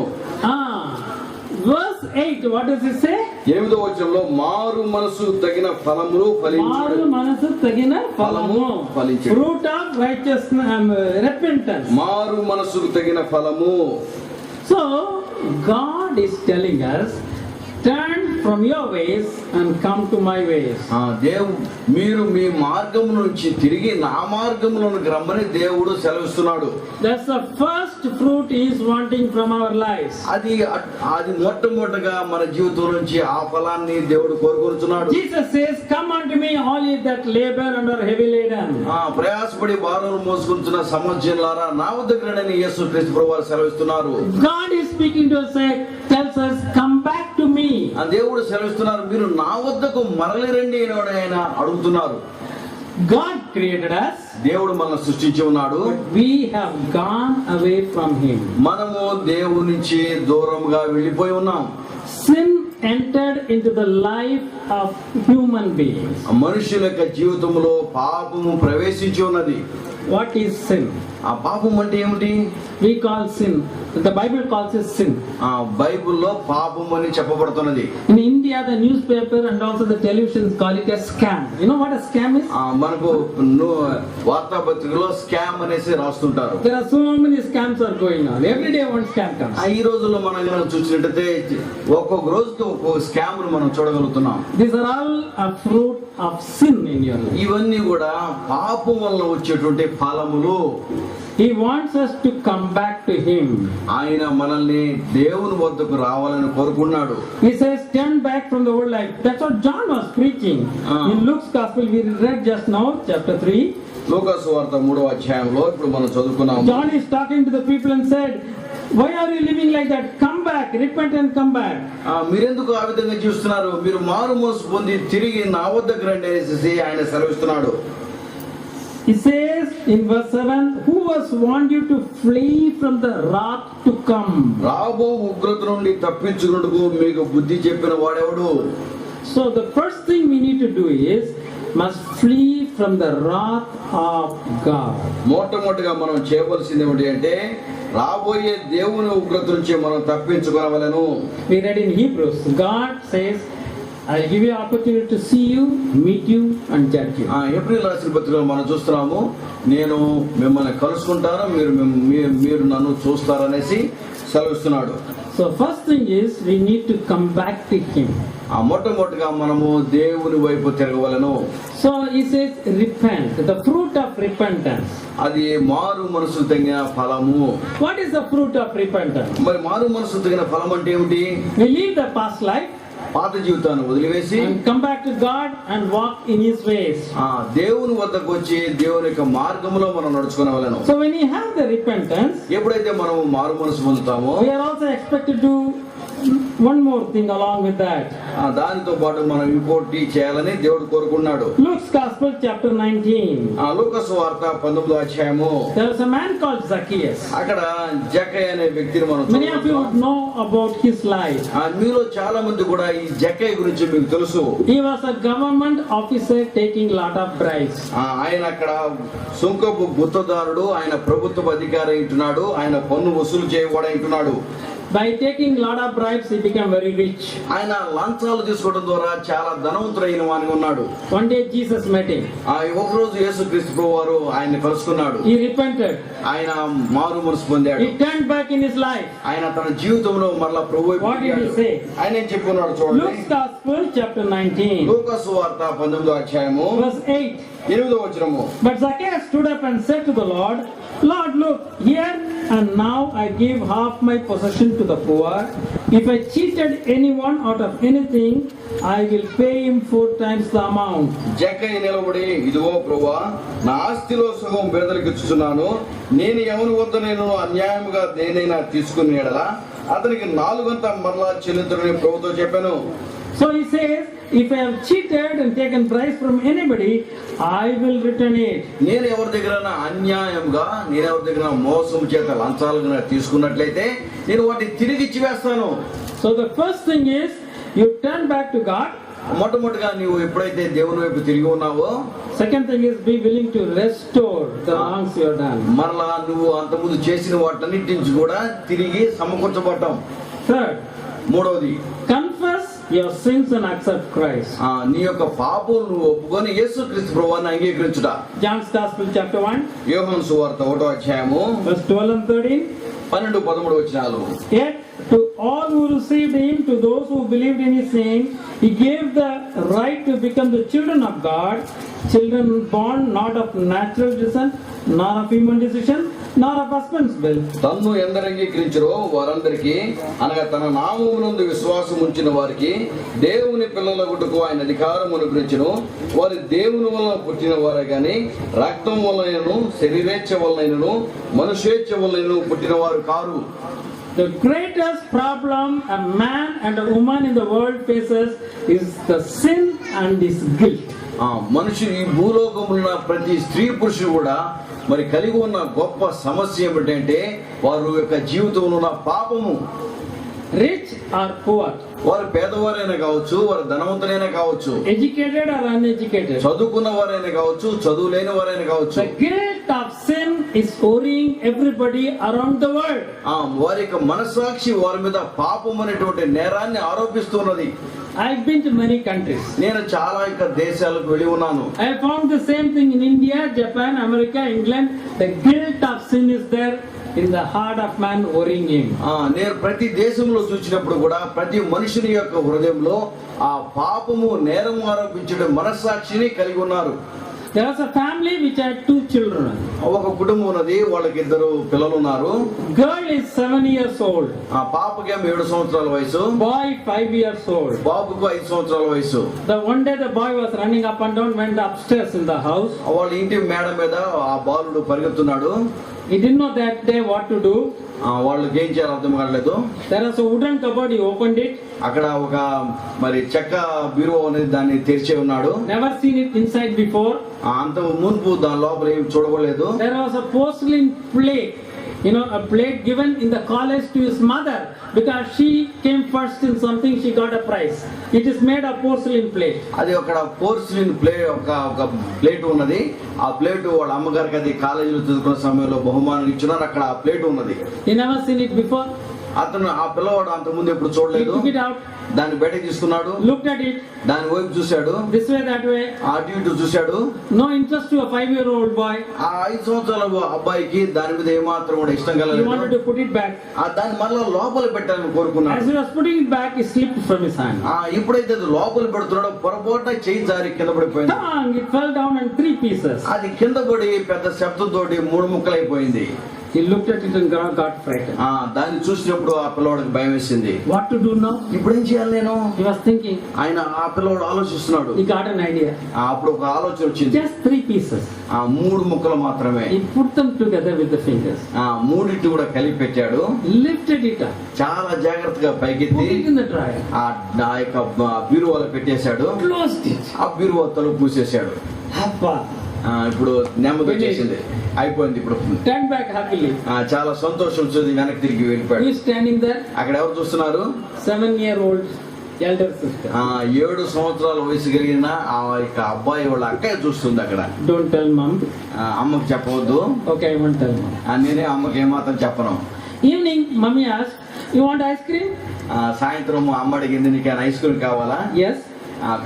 Verse 8, what does it say? 8వ వచనంలో మారు మనసు తగిన ఫలములు ఫలించును. మారు మనసు తగిన ఫలము ఫలించును. Fruit of righteousness, repentance. మారు మనసుకు తగిన ఫలము. So God is telling us, turn from your ways and come to my ways. మీరు మీ మార్గం నుంచి తిరిగి నా మార్గంలోకి రమ్మని దేవుడు సెలవిస్తున్నాడు. That's the first fruit he is wanting from our lives. అది మొట్టమొదటిగా మన జీవితం నుంచి ఆ ఫలాన్ని దేవుడు కోరుకుంటున్నాడు. Jesus says, come unto me all ye that labor and are heavy laden. ప్రయాసపడి భారములు మోసుకుంటున్న సమర్జనులారా నా వద్దకు రండి యేసుక్రీస్తు ప్రభువు సెలవిస్తున్నారు. God is speaking to us, tells us, come back to me. దేవుడు సెలవిస్తున్నారు, మీరు నా వద్దకు మరలి రండి అని ఆయన అడుగుతున్నారు. God created us. దేవుడు మనల్ని సృష్టించి ఉన్నాడు. We have gone away from him. మనము దేవుని నుంచి దూరంగా వెళ్ళిపోయి ఉన్నాం. Sin entered into the life of human beings. మనుషుల యొక్క జీవితంలో పాపము ప్రవేశించి ఉన్నది. what is sin? ఆ పాపం అంటే ఏమిటి? We call sin, the Bible calls it sin. ఆ బైబిల్లో పాపం అని చెప్పబడుతున్నది. In India, the newspaper and also the televisions call it a scam. You know what a scam is? మనకు వార్తాపత్రికలో స్కామ్ అనేసి రాస్తుంటారు. There are so many scams are going on. Every day one scam comes. ఈ రోజుల్లో మనం కనుక చూసినట్టయితే ఒక్కొక్క రోజుకి ఒక్కొక్క స్కామ్ మనం చూడగలుగుతున్నాం. These are all a fruit of sin in your life. ఇవన్నీ కూడా పాపం వల్ల వచ్చేటువంటి ఫలములు. He wants us to come back to Him. ఆయన మనల్ని దేవుని వద్దకు రావాలని కోరుకున్నాడు. He says, turn back from the old life. That's what John was preaching. In Luke's Gospel, we read just now, chapter 3. లూకా సువార్త 3వ అధ్యాయంలో ఇప్పుడు మనం చదువుకున్నాము. John is talking to the people and said, why are you living like that? Come back, repent and come back. మీరెందుకు ఆ విధంగా చూస్తున్నారు? మీరు మారు మనసు పొంది తిరిగి నా వద్దకు రండి అనేసి ఆయన సెలవిస్తున్నాడు. He says in verse 7, who has warned you to flee from the wrath to come? రాబో ఉగ్రత నుండి తప్పించుకున్నట్టుకు మీకు బుద్ధి చెప్పిన వాడెవడు? So the first thing we need to do is must flee from the wrath of God. మొట్టమొదటిగా మనం చేయవలసింది ఏమిటి అంటే రాబోయే దేవుని ఉగ్రత నుంచి మనం తప్పించుకోవాలను. We read in Hebrews, God says, I'll give you opportunity to see you, meet you and judge you. April రాసిన పత్రికలో మనం చూస్తున్నాము, నేను మిమ్మల్ని కలుసుకుంటాను, మీరు నన్ను చూస్తారనేసి సెలవిస్తున్నాడు. So first thing is we need to come back to Him. మొట్టమొదటిగా మనము దేవుని వైపు తిరగవలను. So he says repent, the fruit of repentance. అది మారు మనసు తగిన ఫలము. What is the fruit of repentance? మరి మారు మనసు తగిన ఫలం అంటే ఏమిటి? We leave the past life పాత జీవితాన్ని వదిలివేసి and come back to God and walk in His ways. దేవుని వద్దకు వచ్చి దేవుని యొక్క మార్గంలో మనం నడుచుకోవాలను. So when you have the repentance, ఎప్పుడైతే మనం మారు మనసు పొందుతామో we are also expected to one more thing along with that. దానితో పాటు మనం ఇంకోటి చేయాలని దేవుడు కోరుకున్నాడు. Luke's Gospel chapter 19. లూకా సువార్త 19వ అధ్యాయము. There was a man called Zacchaeus. అక్కడ జక్కయ్య అనే వ్యక్తిని మనం Many of you would know about his life. మీలో చాలా మంది కూడా ఈ జక్కయ్య గురించి మీకు తెలుసు. He was a government officer taking lot of bribes. ఆయన అక్కడ సుంకపు గుత్తదారుడు, ఆయన ప్రభుత్వ అధికారి ఉంటున్నాడు, ఆయన పన్ను వసూలు చేయబడి ఉంటున్నాడు. By taking lot of bribes, he became very rich. ఆయన లంచాలు తీసుకోవడం ద్వారా చాలా ధనవంతుడైన వానిగా ఉన్నాడు. One day Jesus met him. ఒక రోజు యేసుక్రీస్తు ప్రభువారు ఆయన్ని కలుసుకున్నాడు. He repented. ఆయన మారు మనసు పొందాడు. He turned back in his life. ఆయన తన జీవితంలో మరలా ప్రభు వైపు What did he say? ఆయన ఏం చెప్పుకున్నాడు చూడండి. Luke's Gospel chapter 19. లూకా సువార్త 19వ అధ్యాయము Verse 8. 8వ వచనము. But Zacchaeus stood up and said to the Lord, Lord, look, here and now I give half my possession to the poor. If I cheated anyone out of anything, I will pay him 4 times the amount. జక్కయ్య నిలబడి, ఇదిగో ప్రభువా, నా ఆస్తిలో సగం పేదలకు ఇస్తున్నాను. నేను ఎవరి వద్ద నేను అన్యాయముగా దేనైనా తీసుకుని ఎడలా అతనికి 4 మరలా చెల్లించుడని ప్రభుతో చెప్పాను. So he says, if I have cheated and taken bribes from anybody, I will return it. నేను ఎవరి దగ్గర అన్యాయంగా, నేను ఎవరి దగ్గర మోసం చేత లంచాలుగా తీసుకున్నట్లయితే నేను వాటిని తిరిగి ఇచ్చి వేస్తాను. So the first thing is you turn back to God. మొట్టమొదటిగా నీవు ఎప్పుడైతే దేవుని వైపు తిరిగి ఉన్నావో, second thing is be willing to restore the wrongs you have done. మరలా నువ్వు అంతకుముందు చేసిన వాటన్నిటి నుంచి కూడా తిరిగి సమకూర్చబడటం. Third, మూడవది confess your sins and accept Christ. నీ యొక్క పాపం నువ్వు ఒప్పుకొని యేసుక్రీస్తు ప్రభువుని అంగీకరించుట. John's Gospel chapter 1. యోహాను సువార్త 1వ అధ్యాయము Verse 12 and 13. 12-13 వచనాలు. Yet to all who received him, to those who believed in his name, he gave the right to become the children of God, children born not of natural descent, nor of human decision, nor of husband's will. తన్ను ఎందరు అంగీకరించరో వారందరికీ, అనగా తన నామమునందు విశ్వాసం ఉంచిన వారికి దేవుని పిల్లలగుటకు ఆయన అధికారం అనుగ్రహించును. వారి దేవుని వలన పుట్టిన వారే గాని రక్తం వలనను, శరీరేచ్ఛ వలనను, మనుషేచ్ఛ వలనను పుట్టిన వారు car. The greatest problem a man and a woman in the world faces is the sin and his guilt. మనిషి ఈ భూలోకమున్న ప్రతి స్త్రీ పురుషుడు కూడా మరి కలిగి ఉన్న గొప్ప సమస్య ఏమిటంటే వారి యొక్క జీవితంలో ఉన్న పాపము. rich or poor, వారు పేదవారైనా కావచ్చు, వారు ధనవంతులైనా కావచ్చు, educated or uneducated. చదువుకున్న వారైనా కావచ్చు, చదువు లేని వారైనా కావచ్చు, The guilt of sin is worrying everybody around the world. వారి యొక్క మనస్సాక్షి వారి మీద పాపం అనేటువంటి నేరాన్ని ఆరోపిస్తున్నది. I've been to many countries. నేను చాలా యొక్క దేశాలకు వెళ్ళి ఉన్నాను. I found the same thing in India, Japan, America, England. The guilt of sin is there in the heart of man, worrying him. నేను ప్రతి దేశంలో చూసినప్పుడు కూడా ప్రతి మనుషుని యొక్క హృదయంలో ఆ పాపము నేరం ఆరోపించే మనస్సాక్షిని కలిగి ఉన్నారు. There was a family which had 2 children. ఒక కుటుంబం ఉన్నది, వాళ్ళకి 2 పిల్లలు ఉన్నారు. Girl is 7 years old. ఆ పాపకేమో 7 సంవత్సరాల వయసు, Boy 5 years old. బాబుకు 5 సంవత్సరాల వయసు. One day the boy was running up and down, went upstairs in the house. వాళ్ళ ఇంటి మేడ మీద ఆ బాలుడు పరిగెత్తున్నాడు. He didn't know that day what to do. వాళ్ళకి ఏం చేయాలో అర్థం కాలేదు. There was a wooden cupboard, he opened it. అక్కడ ఒక మరి చెక్క బీరువా అనేది దాన్ని తెరిచే ఉన్నాడు. Never seen it inside before. అంత మునుపు దాని లోపల ఏం చూడలేదు. There was a porcelain plate, a plate given in the college to his mother because she came first in something, she got a prize. It is made of porcelain plate. అది అక్కడ పోర్సిలిన్ ఒక ప్లేట్ ఉన్నది. ఆ ప్లేట్ వాళ్ళ అమ్మగారికి అది కాలేజీలో చదువుకున్న సమయంలో బహుమానం ఇచ్చినారు. అక్కడ ఆ ప్లేట్ ఉన్నది. He never seen it before. అతను ఆ పిల్లవాడు అంత ముందు ఎప్పుడు He చూడలేదు. took it out, దాన్ని బయటకు తీసుకున్నాడు. looked at it, దాని వైపు చూశాడు, this way, that way. అటు ఇటు చూశాడు. No interest to a 5-year-old boy. ఆ 5 సంవత్సరాల అబ్బాయికి దాని మీద ఏమాత్రం కూడా ఇష్టం He wanted కలగలేదు. to put it back. దాన్ని మళ్ళా లోపల పెట్టాలని కోరుకున్నాడు. As he was putting it back, it slipped from his hand. ఇప్పుడైతే అది లోపల పెడుతున్నాడో పొరపాటున చేయి జారి కింద పడిపోయింది. Bang! It fell down in 3 pieces. అది కింద పడి పెద్ద శబ్దంతో 3 ముక్కలైపోయింది. He looked at it and got frightened. దాన్ని చూసినప్పుడు ఆ పిల్లవాడికి భయం వేసింది. What to do now? ఇప్పుడు ఏం చేయాలి నేను? He was thinking. ఆయన ఆ పిల్లవాడు ఆలోచిస్తున్నాడు. He got an idea. అప్పుడు ఒక ఆలోచన వచ్చింది. Just 3 pieces. 3 ముక్కలు మాత్రమే. He put them together with the fingers. మూడింటి కూడా కలిపి పెట్టాడు. Lifted it up. చాలా జాగ్రత్తగా పైకెత్తి Put it in the dryer. ఆ యొక్క బీరువాలో పెట్టేశాడు. Closed it. ఆ బీరువా తలుపు మూసేశాడు. Happa. ఇప్పుడు నెమ్మది వచ్చేసింది, అయిపోయింది. ఇప్పుడు Turned back happily. చాలా సంతోషం వచ్చింది. వెనక్కి తిరిగి Who వెళ్ళిపోయాడు. is standing there? అక్కడ ఎవరు చూస్తున్నారు? 7-year-old elder sister. 7 సంవత్సరాల వయసు కలిగిన ఆ యొక్క అబ్బాయి వాళ్ళ అక్కయ్య చూస్తుంది అక్కడ. Don't tell mom. అమ్మకి చెప్పవద్దు. Okay, I won't tell mom. నేనే అమ్మకి ఏమాత్రం చెప్పను. Evening, mommy asked, "You want ice cream?" సాయంత్రం అమ్మ అడిగింది, నీకు ఐస్ క్రీమ్ కావాలా? Yes.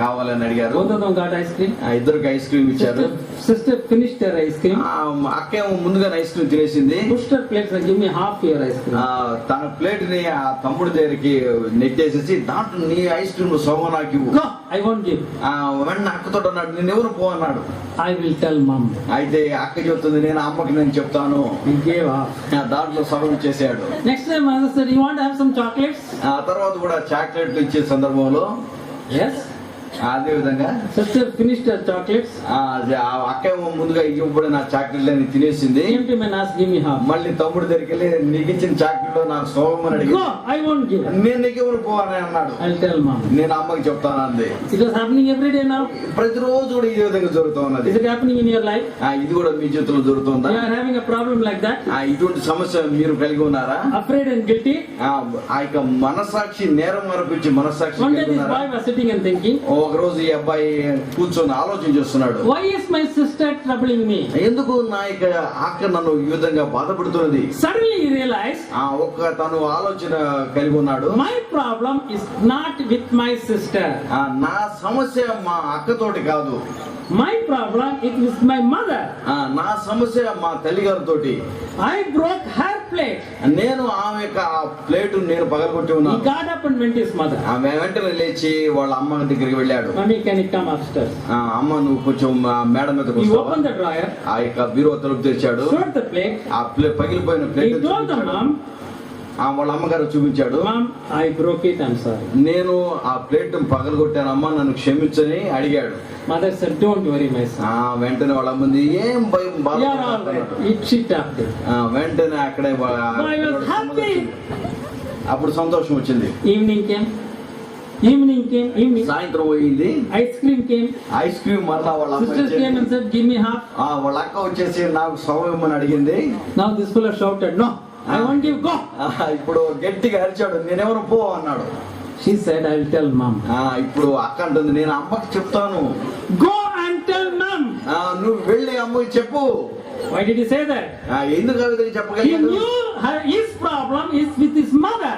కావాలని అడిగారు. Both of them got ice cream. ఇద్దరికి ఐస్ క్రీమ్ ఇచ్చారు. Sister finished her ice cream. అక్క ఏమో ముందుగానే ఐస్ క్రీమ్ తినేసింది. Pushed her plate and give me half your ice cream. తన ప్లేట్ ని ఆ తమ్ముడి దగ్గరికి నెట్టేసేసి దాంట్లో నీ ఐస్ క్రీమ్ సొమ్ము నాకు ఇవ్వు. No, I won't give. వెంటనే అక్కతో అన్నాడు, నేను ఎవరు పో అన్నాడు. I will tell mom. అయితే అక్క చెప్తుంది, నేను అమ్మకి నేను చెప్తాను. He gave half. దాంట్లో సగం చేశాడు. Next time mother said, "You want to have some chocolates?" ఆ తర్వాత కూడా చాక్లెట్లు ఇచ్చే సందర్భంలో Yes. అదే విధంగా Sister finished her chocolates. అక్క ఏమో ముందుగా ఇవ్వబడిన చాక్లెట్లు అని తినేసింది. Came to me and asked, "Give me half." మళ్ళీ తమ్ముడి దగ్గరికి వెళ్ళి, నీకు ఇచ్చిన చాక్లెట్ నాకు సోమం అని అడిగి, No, I won't give. నేను నీకు ఎవరు పో అని అన్నాడు. I'll tell mom. నేను అమ్మకి చెప్తాను అంది. It was happening every day now. ప్రతిరోజు కూడా ఇదే విధంగా జరుగుతూ ఉన్నది. Is it happening in your life? ఇది కూడా మీ జీవితంలో జరుగుతుందా? You are having a problem like that? ఇటువంటి సమస్య మీరు కలిగి ఉన్నారా? Afraid and guilty? ఆ యొక్క మనస్సాక్షి నేరం అనిపించి మనస్సాక్షి One day కలిగి this ఉన్నారా? boy was sitting and thinking, ఒక రోజు ఈ అబ్బాయి కూర్చొని ఆలోచన చేస్తున్నాడు. "Why is my sister troubling me?" ఎందుకు నా యొక్క అక్క నన్ను ఈ విధంగా బాధపడుతున్నది? Suddenly he realized, తను ఆలోచన కలిగి ఉన్నాడు. my problem is not with my sister. నా సమస్య మా అక్కతోటి కాదు. My problem is with my mother. నా సమస్య మా తల్లిగారితోటి. I broke her plate. నేను ఆమె యొక్క ప్లేట్ నేను పగలగొట్టి He ఉన్నాను. got up and went to his mother. ఆమె వెంటనే లేచి వాళ్ళ అమ్మ దగ్గరికి వెళ్ళాడు. "Mommy, can you come upstairs?" అమ్మ నువ్వు కొంచెం మేడ మీదకి He వస్తావా? opened the drawer, ఆ యొక్క బీరువా తలుపు తెరిచాడు. showed the plate. ఆ పగిలిపోయిన He plate told the mom, వాళ్ళ అమ్మగారు చూపించాడు. "Mom, I broke it, I'm sorry." నేను ఆ ప్లేట్ పగలగొట్టానమ్మా, నన్ను క్షమించని అడిగాడు. Mother said, "Don't worry, my son. వెంటనే వాళ్ళ ముందు ఏం భయం You are all right." She tapped it. వెంటనే అక్కడే I was happy. అప్పుడు సంతోషం వచ్చింది. Evening came. సాయంత్రం పోయింది. Ice cream came. Ice cream మరలా వాళ్ళ అమ్మ Sister came and said, "Give me half." వాళ్ళ అక్క వచ్చేసి నాకు సౌమ్యమని అడిగింది. Now this fellow shouted, "No, I won't give, go. ఇప్పుడు గట్టిగా అరిచాడు, నేనెవరు పో అన్నాడు. She said, I will tell mom. ఇప్పుడు అక్క అంటుంది, నేను అమ్మకి చెప్తాను. Go and tell mom. నువ్వు వెళ్ళి అమ్మకి చెప్పు. Why did he say that? ఎందుకు ఆ విధంగా He చెప్పగలిగాడు? knew his problem is with his mother.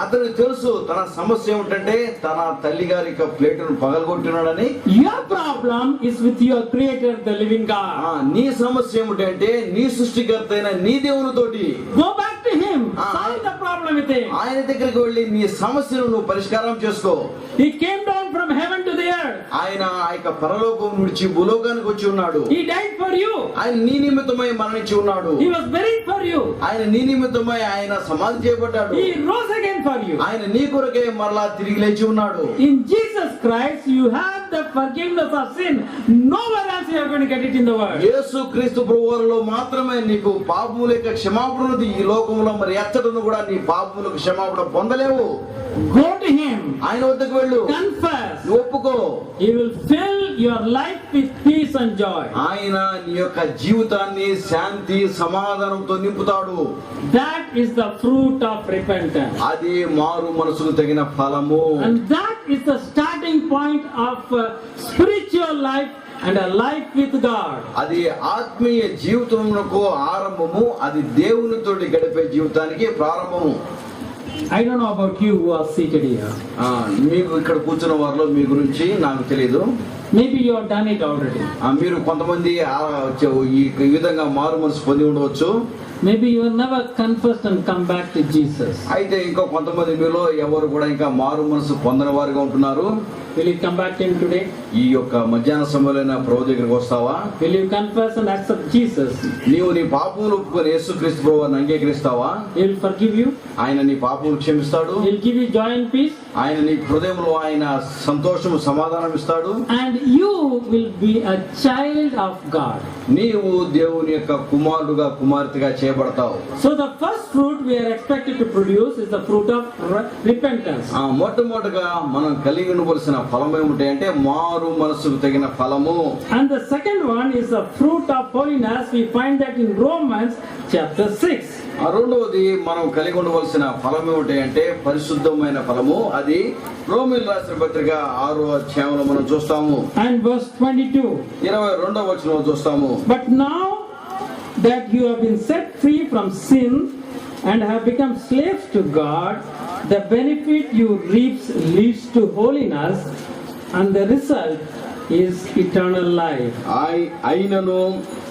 అతనికి తెలుసు తన సమస్య ఏమిటంటే తన తల్లి గారి యొక్క ప్లేటును పగలగొట్టినాడని. Your problem is with your creator, the living God. నీ సమస్య ఏమిటంటే నీ సృష్టికర్త అయిన నీ దేవునితోటి. Go back to him. Solve the problem with him. ఆయన దగ్గరికి వెళ్ళి నీ సమస్యను నువ్వు పరిష్కారం చేసుకో. He came down from heaven to the earth. ఆయన ఆ యొక్క పరలోకం విడిచి భూలోకానికి వచ్చి ఉన్నాడు. He died for you. ఆయన నీ నిమిత్తమై మరణించి ఉన్నాడు. He was buried for you. ఆయన నీ నిమిత్తమై ఆయన సమాధి చేయబడ్డాడు. He rose again for you. ఆయన నీ కొరకే మరలా తిరిగి లేచి ఉన్నాడు. In Jesus Christ you have the forgiveness of sin. Nowhere else you are going to get it in the world. యేసు క్రీస్తు ప్రభువులో మాత్రమే నీకు పాపముల యొక్క క్షమాపణ ఉంది. ఈ లోకంలో మరి ఎచ్చటను కూడా నీ పాపములకు క్షమాపణ పొందలేవు. Go to him. ఆయన వద్దకు వెళ్ళు. Confess. ఒప్పుకో. He will fill your life with peace and joy. ఆయన నీ యొక్క జీవితాన్ని శాంతి సమాధానంతో నింపుతాడు. That is the fruit of repentance. అది మారు మనసుకు తగిన ఫలము. And that is the starting point of spiritual life and a life with God. అది ఆత్మీయ జీవితమునకు ఆరంభము. అది దేవునితోటి గడిపే జీవితానికి ప్రారంభము. I don't know about you who are seated here. మీకు ఇక్కడ కూర్చున్న వారిలో మీ గురించి నాకు తెలియదు. Maybe you have done it already. మీరు కొంతమంది ఈ విధంగా మారు మనసు పొంది ఉండవచ్చు. Maybe you have never confessed and come back to Jesus. అయితే ఇంకా కొంతమంది మీలో ఎవరు కూడా ఇంకా మారు మనసు పొందని వారిగా ఉంటున్నారు. Will you come back to him today? ఈ యొక్క మధ్యాహ్న సమయంలో ప్రభు దగ్గరికి వస్తావా? Will you confess and accept Jesus? నీవు నీ పాపములు ఒప్పుకొని యేసుక్రీస్తు ప్రభువుని అంగీకరిస్తావా? He will forgive you. ఆయన నీ పాపములు క్షమిస్తాడు. He will give you joy and peace. ఆయన నీ హృదయంలో ఆయన సంతోషము సమాధానం ఇస్తాడు. And you will be a child of God. నీవు దేవుని యొక్క కుమారుడుగా కుమార్తెగా చేయబడతావు. So the first fruit we are expected to produce is the fruit of repentance. మొట్టమొదటిగా మనం కలిగి ఉండవలసిన ఫలం ఏమిటి అంటే మారు మనసుకు తగిన ఫలము. And the second one is the fruit of holiness. We find that in Romans chapter 6. రెండవది మనం కలిగి ఉండవలసిన ఫలం ఏమిటి అంటే పరిశుద్ధమైన ఫలము. అది రోమీయులకు రాసిన పత్రిక 6వ అధ్యాయంలో మనం చూస్తాము. And verse 22. 22వ వచనంలో చూస్తాము. But now that you have been set free from sin and have become slaves to God, the benefit you reap leads to holiness, and the result is eternal life. అయినను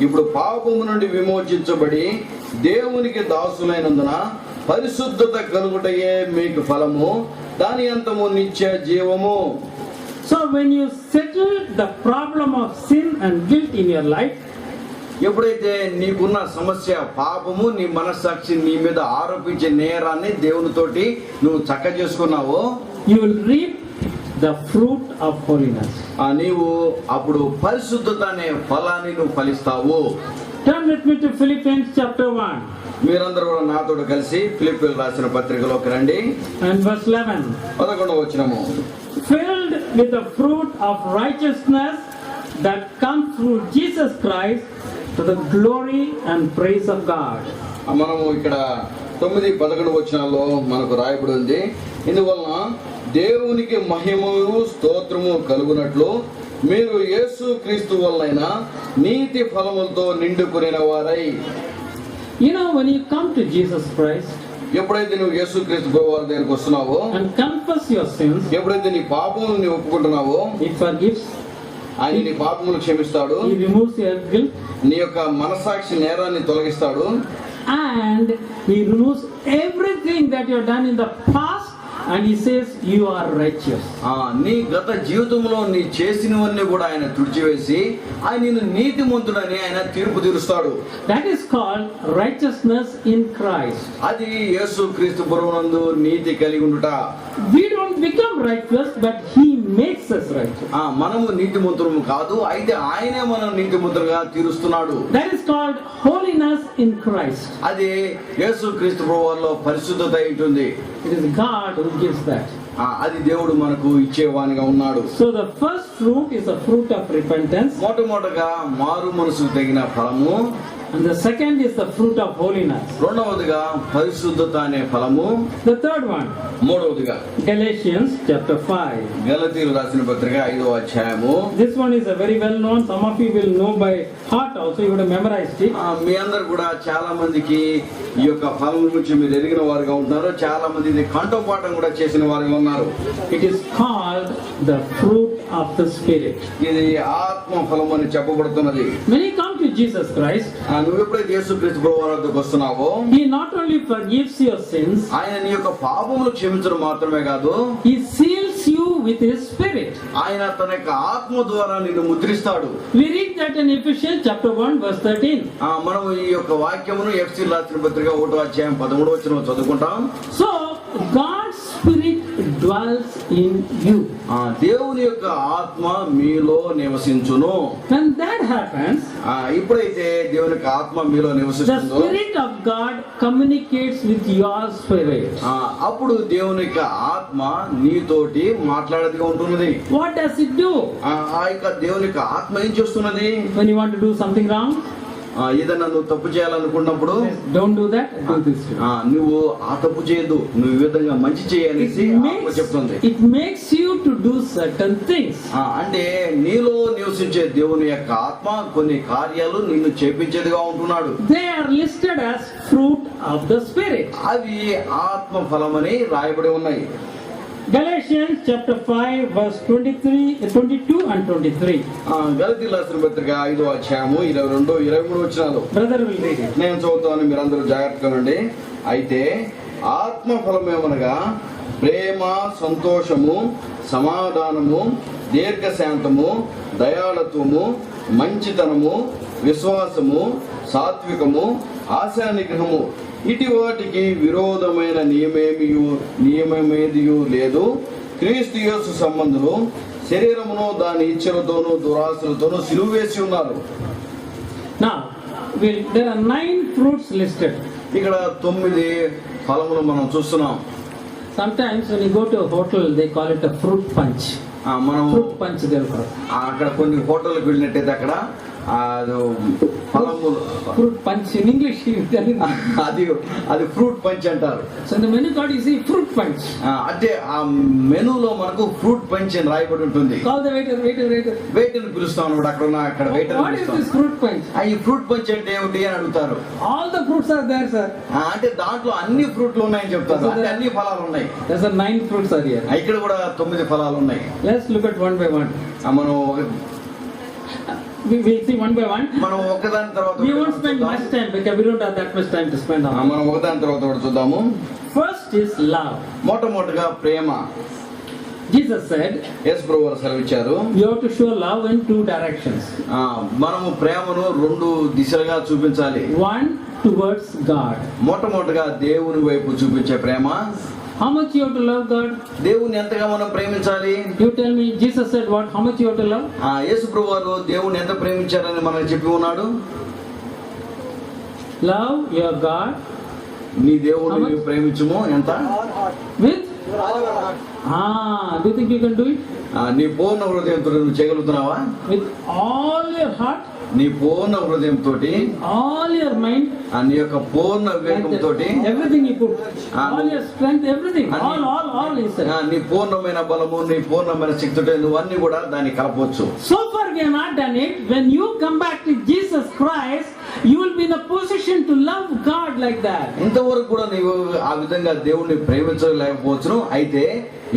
ఇప్పుడు పాపము నుండి విమోచించబడి దేవునికి దాసులైనందున పరిశుద్ధత కలుగుటయే మీకు ఫలము, దాని అంతము నిత్య జీవము. So when you settle the problem of sin and guilt in your life, ఎప్పుడైతే నీకున్న సమస్య పాపము, నీ మనస్సాక్షి నీ మీద ఆరోపించే నేరాన్ని దేవునితోటి నువ్వు చక్క చేసుకున్నావో, you will reap the fruit of holiness. నీవు అప్పుడు పరిశుద్ధత అనే ఫలాన్ని నువ్వు ఫలిస్తావు. Turn with me to Philippians chapter 1. మీరందరూ కూడా నాతో కలిసి ఫిలిప్పీయులకు రాసిన పత్రికలోకి రండి. And verse 11. 11వ వచనము. Filled with the fruit of righteousness that comes through Jesus Christ to the glory and praise of God. మనము ఇక్కడ 9-11 వచనాల్లో మనకు రాయబడి ఉంది. ఇందువలన దేవునికి మహిమయు స్తోత్రము కలుగునట్లు మీరు యేసు క్రీస్తు వలన నీతి ఫలములతో నిండుకొనిన వారై. You know, when you come to Jesus Christ ఎప్పుడైతే నువ్వు యేసు క్రీస్తు ప్రభువారి దగ్గరికి వస్తున్నావో, and confess your sins, ఎప్పుడైతే నీ పాపములను నీవు ఒప్పుకుంటున్నావో, He forgives, ఆయన నీ పాపములు క్షమిస్తాడు. He removes your guilt, నీ యొక్క మనసాక్షి నేరాన్ని తొలగిస్తాడు. and He removes everything that you have done in the past, and He says you are righteous. నీ గత జీవితంలో నీ చేసినవన్నీ కూడా ఆయన తుడిచివేసి ఆయన నిన్ను నీతిమంతుడని ఆయన తీర్పు తీరుస్తాడు. That is called righteousness in Christ. అది యేసు క్రీస్తు ప్రభువునందు నీతి కలిగి ఉండుట. We don't become righteous, but He makes us righteous. మనము నీతిమంతులము కాదు, అయితే ఆయనే మనం నీతిమంతులుగా తీరుస్తున్నాడు. That is called holiness in Christ. అది యేసు క్రీస్తు ప్రభువులో పరిశుద్ధత ఉంటుంది. It is God who gives that. అది దేవుడు మనకు ఇచ్చేవానిగా ఉన్నాడు. So the first fruit is a fruit of repentance. మొట్టమొదటగా మారు మనసుకు తగిన ఫలము And the second is the fruit of holiness. రెండవదిగా పరిశుద్ధత అనే ఫలము. The third one, మూడవదిగా Galatians chapter 5. గలతీయులకు రాసిన పత్రిక 5వ అధ్యాయము. This one is a very well known. Some of you will know by heart also. You would have memorized it. మీ అందరు కూడా చాలా మందికి ఈ యొక్క ఫలం గురించి మీరు ఎరిగిన వారుగా ఉంటున్నారు. చాలా మంది ఇది కంఠపాఠం కూడా చేసిన వారుగా ఉన్నారు. It is called the fruit of the Spirit. ఇది ఆత్మ ఫలం అని చెప్పబడుతున్నది. When you come to Jesus Christ, నువ్వు ఎప్పుడైతే యేసుక్రీస్తు ప్రభువు వారి వద్దకు వస్తున్నావో, He not only forgives your sins, ఆయన నీ యొక్క పాపములు క్షమించడం మాత్రమే కాదు, He seals you with His Spirit. ఆయన తన యొక్క ఆత్మ ద్వారా నిన్ను ముద్రిస్తాడు. We read that in Ephesians chapter 1 verse 13. మనం ఈ యొక్క వాక్యమును ఎఫ్ఎస్సీయులకు రాసిన పత్రిక 1వ అధ్యాయం 13వ వచనం చదువుకుంటాం. So God's Spirit dwells in you. దేవుని యొక్క ఆత్మ మీలో నివసించును. When that happens, ఇప్పుడైతే దేవుని యొక్క ఆత్మ మీలో the నివసిస్తుందో, Spirit of God communicates with your spirit. అప్పుడు దేవుని యొక్క ఆత్మ నీతోటి మాట్లాడేదిగా ఉంటున్నది. What does it do? ఆ యొక్క దేవుని యొక్క ఆత్మ ఏం చేస్తున్నది? When you want to do something wrong, ఏదన్నా నువ్వు తప్పు చేయాలనుకున్నప్పుడు, don't do that, do this. నువ్వు ఆ తప్పు చేయొద్దు, నువ్వు ఈ విధంగా మంచి చేయనేసి ఆత్మ చెప్తుంది. It makes you to do certain things. అంటే నీలో నివసించే దేవుని యొక్క ఆత్మ కొన్ని కార్యాలు నిన్ను చేపించేదిగా ఉంటున్నాడు. They are listed as fruit of the Spirit. అవి ఆత్మ ఫలమని రాయబడి ఉన్నాయి. Galatians chapter 5 verse 22 and 23. గలతీయులకు రాసిన పత్రిక 5వ అధ్యాయము 22, 23 వచనాలు. Brother will read it. నేను చదువుతాను, మీరందరూ జాగ్రత్తగా ఉండండి. అయితే ఆత్మ ఫలమేమనగా ప్రేమ, సంతోషము, సమాధానము, దీర్ఘశాంతము, దయాళత్వము, మంచితనము, విశ్వాసము, సాత్వికము, ఆశా నిగ్రహము. ఇటు వాటికి విరోధమైన నియమమేదియు లేదు. క్రీస్తు యేసు సంబంధులు శరీరమును దాని ఇచ్చలతోనూ దురాశలతోనూ సిలువ వేసి ఉన్నారు. Now, there are 9 fruits listed. ఇక్కడ 9 ఫలములు మనం చూస్తున్నాం. Sometimes when you go to a hotel, they call it a fruit punch. మనం Fruit punch they will call. అక్కడ కొన్ని హోటల్కి వెళ్ళినట్టయితే అక్కడ ఫలములు Fruit punch in English. అది ఫ్రూట్ పంచ్ అంటారు. So in the menu card you see fruit punch. అంటే ఆ మెనూలో మనకు ఫ్రూట్ పంచ్ అని రాయబడి ఉంటుంది. Call the waiter. వెయిటర్ ని పిలుస్తాం అన్నమాట. అక్కడ waiter What is this fruit punch? ఈ ఫ్రూట్ పంచ్ అంటే ఏమిటి అని అడుగుతారు. All the fruits are there, sir. అంటే దాంట్లో అన్ని ఫ్రూట్లు ఉన్నాయని చెప్తారు. అంటే అన్ని ఫలాలు ఉన్నాయి. There's a 9 fruits are here. ఇక్కడ కూడా 9 ఫలాలు ఉన్నాయి. Let's look at one by one. మనం We will see one by one. మనం ఒకదాని తర్వాత We won't spend much time because we don't have that much time to spend on. మనం ఒకదాని తర్వాత ఒకటి చూద్దాము. First is love. మొట్టమొదటిగా ప్రేమ. Jesus said, యేసు ప్రభువు సెలవిచ్చారు, you have to show love in 2 directions. మనము ప్రేమను 2 దిశలుగా చూపించాలి. One towards God. మొట్టమొదటిగా దేవుని వైపు చూపించే ప్రేమ. How much you have to love God? దేవుని ఎంతగా మనం ప్రేమించాలి? You tell me. Jesus said what? How much you have to love? యేసు ప్రభువు దేవుని ఎంత ప్రేమించారని మనకు చెప్పి ఉన్నాడు. Love your God నీ దేవుని నీవు ప్రేమించుము ఎంత? with do you think you can do it? నీ పూర్ణ హృదయంతో నువ్వు చేయగలుగుతున్నావా? With all your heart, నీ పూర్ణ హృదయంతో, all your mind, నీ యొక్క పూర్ణ వివేకంతో, everything you put, all your strength, everything, all is there. నీ పూర్ణమైన బలము, నీ పూర్ణమైన శక్తితో నువ్వు అన్ని కూడా దాన్ని కలపవచ్చు. So far we have not done it. When you come back to Jesus Christ, you will be in a position to love God like that. ఇంతవరకు కూడా నీవు ఆ విధంగా దేవుణ్ణి ప్రేమించలేకపోవచ్చును. అయితే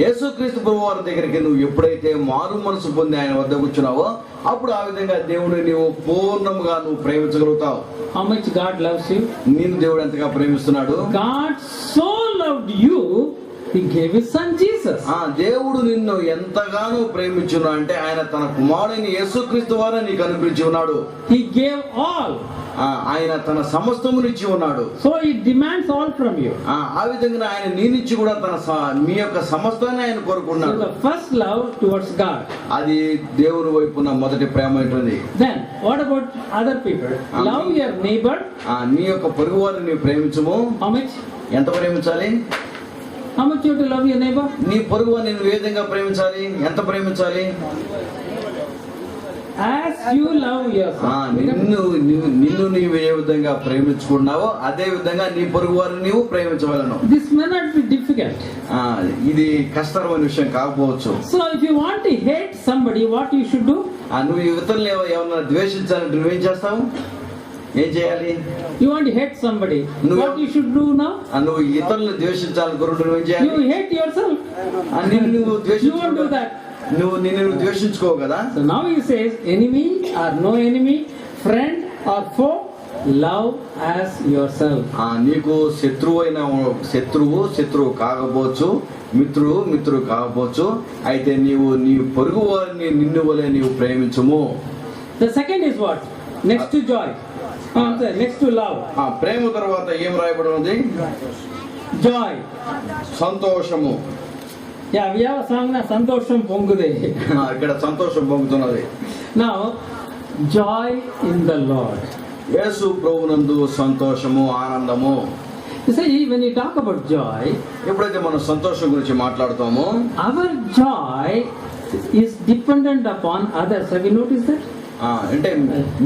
యేసుక్రీస్తు ప్రభువు వారి దగ్గరికి నువ్వు ఎప్పుడైతే మారు మనసు పొంది ఆయన వద్ద కూర్చున్నావో అప్పుడు ఆ విధంగా దేవుని నీవు పూర్ణముగా నువ్వు ప్రేమించగలుగుతావు. How much God loves you? నిన్ను దేవుడు ఎంతగా ప్రేమిస్తున్నాడు. God so loved you, He gave His son Jesus. దేవుడు నిన్ను ఎంతగానో ప్రేమించును అంటే ఆయన తన కుమారుని యేసుక్రీస్తు వారు నీకు అనుగ్రహించి ఉన్నాడు. He gave all. ఆయన తన సమస్తమునిచ్చి ఉన్నాడు. So He demands all from you. ఆ విధంగా ఆయన నీ నుంచి కూడా మీ యొక్క సమస్తాన్ని ఆయన కోరుకున్నాడు. So the first love towards God. అది దేవుని వైపున మొదటి ప్రేమ ఉంటుంది. Then what about other people? Love your neighbor. నీ యొక్క పొరుగు వారిని నీవు ప్రేమించుము. How much? ఎంత ప్రేమించాలి? How much you have to love your neighbor? నీ పొరుగు వారిని నువ్వు ఏ విధంగా ప్రేమించాలి? ఎంత ప్రేమించాలి? as you love yourself. నిన్ను నీవు ఏ విధంగా ప్రేమించుకున్నావో అదే విధంగా నీ పొరుగు వారిని నీవు ప్రేమించవలను. This may not be difficult. ఇది కష్టమైన విషయం కాకపోవచ్చు. So if you want to hate somebody, what you should do? నువ్వు ఇతరులు ఏమన్నా ద్వేషించాలంటే నువ్వేం చేస్తావు? ఏం చేయాలి? You want to hate somebody, what you should do now? నువ్వు ఇతరులను ద్వేషించాలనుకుంటే నువ్వేం చేయాలి? You hate yourself. నిన్ను You won't do that. నిన్ను ద్వేషించుకోవు కదా. So now he says, enemy or no enemy, friend or foe, love as yourself. నీకు శత్రువు కాకపోవచ్చు, మిత్రుడు కాకపోవచ్చు, అయితే నీ పొరుగు వారిని నిన్ను వలె నీవు ప్రేమించుము. The second is what? Next to joy. Next to love. ప్రేమ తర్వాత ఏం రాయబడి ఉంది? Joy. సంతోషము. Yeah, we have a song na సంతోషం పొంగుదే. ఇక్కడ సంతోషం పొంగుతున్నది. Now, joy in the Lord. యేసు ప్రభువునందు సంతోషము, ఆనందము. You see, when you talk about joy, ఎప్పుడైతే మనం సంతోషం గురించి మాట్లాడుతామో, our joy is dependent upon others. Have you noticed that? అంటే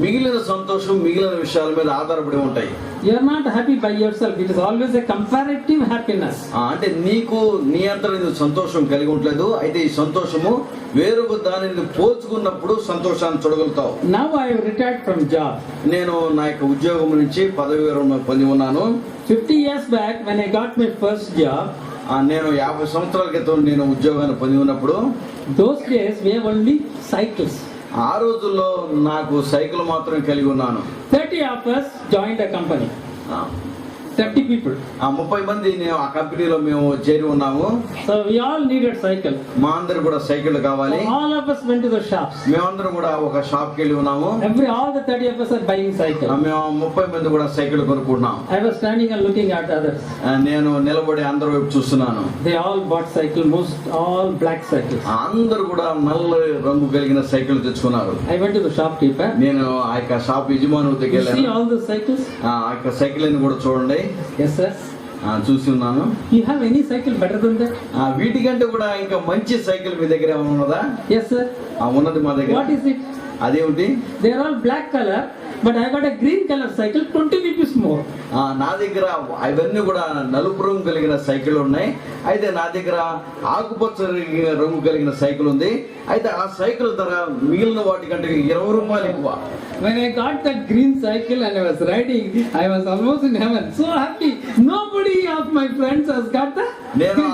మిగిలిన సంతోషం మిగిలిన విషయాల మీద ఆధారపడి ఉంటాయి. You are not happy by yourself. It is always a comparative happiness. అంటే నీ అంతట సంతోషం కలిగి ఉండలేదు, అయితే ఈ సంతోషము వేరొక దానిని పోల్చుకున్నప్పుడు సంతోషాన్ని చూడగలుగుతావు. Now I have retired from job. నేను నా యొక్క ఉద్యోగం నుంచి పదవి విరమణ పొంది ఉన్నాను. 50 years back when I got my first job, నేను 50 సంవత్సరాల క్రితం నేను ఉద్యోగాన్ని పొంది ఉన్నప్పుడు, those days we have only cycles. ఆ రోజుల్లో నాకు సైకిల్ మాత్రం కలిగి ఉన్నాను. 30 of us joined a company. 30 people. 30 మంది ఆ కంపెనీలో మేము చేరి ఉన్నాము. So we all needed cycle. మా అందరు కూడా సైకిల్ కావాలి. So all of us went to the shops. మేమందరం కూడా ఒక షాప్ కి వెళ్ళి ఉన్నాము. All the 30 of us are buying cycle. మేము 30 మంది కూడా సైకిల్ కొనుక్కున్నాం. I was standing and looking at others. నేను నిలబడి అందరి వైపు చూస్తున్నాను. They all bought cycle, all black cycles. అందరూ కూడా నల్ల రంగు కలిగిన సైకిల్ తెచ్చుకున్నారు. I went to the shopkeeper. నేను ఆ యొక్క షాప్ యజమాని దగ్గరికి వెళ్ళాను. See all the cycles? ఆ యొక్క సైకిల్ ని కూడా చూడండి. Yes sir. చూసి ఉన్నాను. You have any cycle better than that? వీటికంటే కూడా ఇంకా మంచి సైకిల్ మీ దగ్గర ఏమైనా ఉన్నదా? Yes sir. ఉన్నది మా దగ్గర. What is it? అదేమిటి? They are all black color, but I got a green color cycle, 20 rupees more. నా దగ్గర అవన్నీ కూడా నలుపు రంగు కలిగిన సైకిల్ ఉన్నాయి, అయితే నా దగ్గర ఆకుపచ్చ రంగు కలిగిన సైకిల్ ఉంది, అయితే ఆ సైకిల్ ధర మిగిలిన వాటికంటే 20 రూపాయలు ఎక్కువ. When I got that green cycle and I was riding, I was almost in heaven, so happy. Nobody of my friends has got that. నేను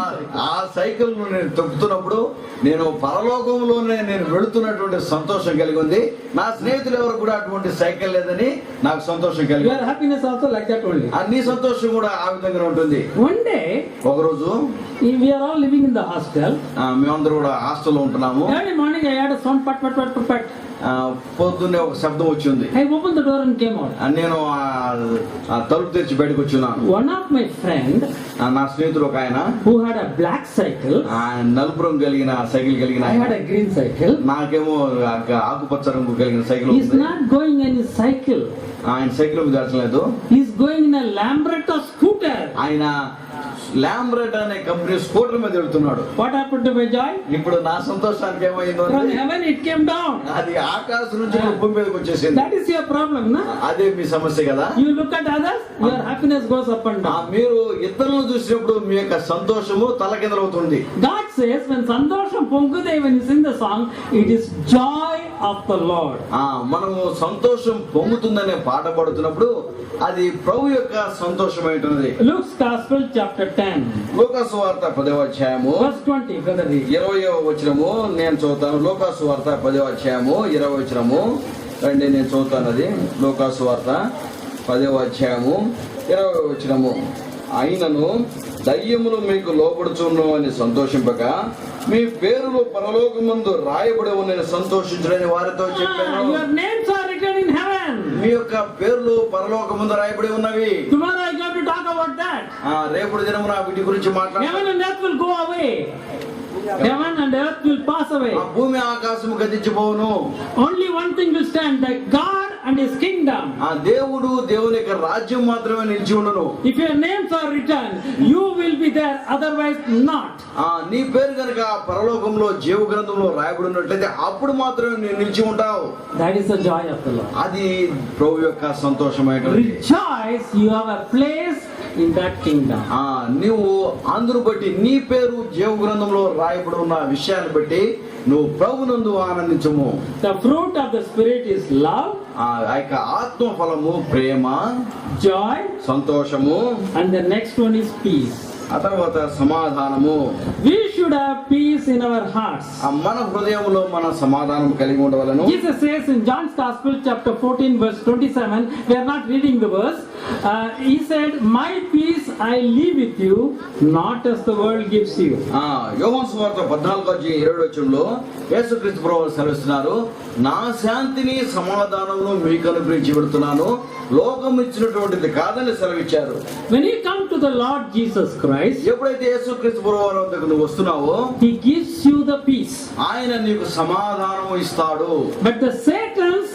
ఆ సైకిల్ ను నేను తొక్కుతున్నప్పుడు నేను పరలోకంలోనే నేను వెళుతున్నటువంటి సంతోషం కలిగి ఉంది. నా స్నేహితులు ఎవరు కూడా అటువంటి సైకిల్ లేదని నాకు సంతోషం కలిగి. Your happiness also like that only. నీ సంతోషం కూడా ఆ విధంగా ఉంటుంది. One day, ఒక రోజు we are all living in the hostel. మేమందరూ కూడా హాస్టల్లో ఉంటున్నాము. Early morning I heard a sound, pat pat pat pat pat. పొద్దున్నే ఒక శబ్దం వచ్చింది. I opened the door and came out. నేను తలుపు తెరిచి బయటకు వచ్చున్నాను. One of my friend, నా స్నేహితుడు ఒక ఆయన, who had a black cycle, నలుపు రంగు కలిగిన సైకిల్ కలిగిన, I had a green cycle. నాకేమో ఆకుపచ్చ రంగు కలిగిన cycle He is not going in his cycle. ఆయన సైకిల్ మీద వెళ్ళలేదు. He is going in a Lambretta scooter. ఆయన లాంబ్రెట్ అనే కంపెనీ స్కూటర్ మీద వెళ్తున్నాడు. What happened to my joy? ఇప్పుడు నా సంతోషానికి ఏమైందో, From heaven it came down. అది ఆకాశం నుంచి భూమి మీదకి వచ్చేసింది. That is your problem, na? అదే మీ సమస్య కదా. You look at others, your happiness goes up and down. మీరు ఇతరులను చూసినప్పుడు మీ యొక్క సంతోషము తలకిందలవుతుంది. God says when సంతోషం పొంగుదే, when you sing the song, it is joy of the Lord. మనము సంతోషం పొంగుతుందనే పాట పాడుతున్నప్పుడు అది ప్రభు యొక్క సంతోషమైనది. Luke's Gospel chapter 10. లూకా సువార్త 10వ అధ్యాయము Verse 20, brother. 20వ వచనము నేను చదువుతాను. లూకా సువార్త 10వ అధ్యాయము 20వ వచనము రండి, నేను చదువుతాను. అది లూకా సువార్త 10వ అధ్యాయము 20వ వచనము. అయినను దయ్యములు మీకు లోబడుచును అని సంతోషింపక మీ పేరులు పరలోకమందు రాయబడి ఉన్నని సంతోషించుడని వారితో చెప్పాను. Your names are written in heaven. మీ యొక్క పేర్లు పరలోకమందు రాయబడి ఉన్నవి. Tomorrow I got to talk about that. రేపు దినమున వీటి గురించి మాట్లాడాలి. Heaven and earth will go away. Heaven and earth will pass away. భూమి ఆకాశము గతించిపోవును. Only one thing will stand, that God and his kingdom. ఆ దేవుడు దేవుని యొక్క రాజ్యం మాత్రమే నిలిచి ఉండును. If your names are written, you will be there, otherwise not. నీ పేరు కనుక పరలోకంలో జీవ గ్రంథంలో రాయబడి ఉన్నట్లయితే అప్పుడు మాత్రమే నువ్వు నిలిచి ఉంటావు. That is the joy of the Lord. అది ప్రభు యొక్క సంతోషమైనటువంటి. Rejoice, you have a place in that kingdom. నీవు అందును బట్టి నీ పేరు జీవ గ్రంథంలో రాయబడి ఉన్న విషయాన్ని బట్టి నువ్వు ప్రభునందు ఆనందించము. The fruit of the Spirit is love, ఆ యొక్క ఆత్మ ఫలము ప్రేమ, joy, సంతోషము, and the next one is peace. ఆ తర్వాత సమాధానము. We should have peace in our hearts. మన హృదయంలో మన సమాధానం కలిగి ఉండవలను. Jesus says in John's Gospel chapter 14 verse 27, we are not reading the verse, he said, my peace I leave with you, not as the world gives you. యోహాను సువార్త 14:20 యేసుక్రీస్తు ప్రభువు సెలవిస్తున్నారు, నా శాంతిని సమాధానమును మీకు అనుగ్రహించి పెడుతున్నాను, లోకం ఇచ్చినటువంటిది కాదని సెలవిచ్చారు. When you come to the Lord Jesus Christ, ఎప్పుడైతే యేసుక్రీస్తు ప్రభువు వద్దకు నువ్వు వస్తున్నావో he gives you the peace. ఆయన నీకు సమాధానము ఇస్తాడు. But the Satan's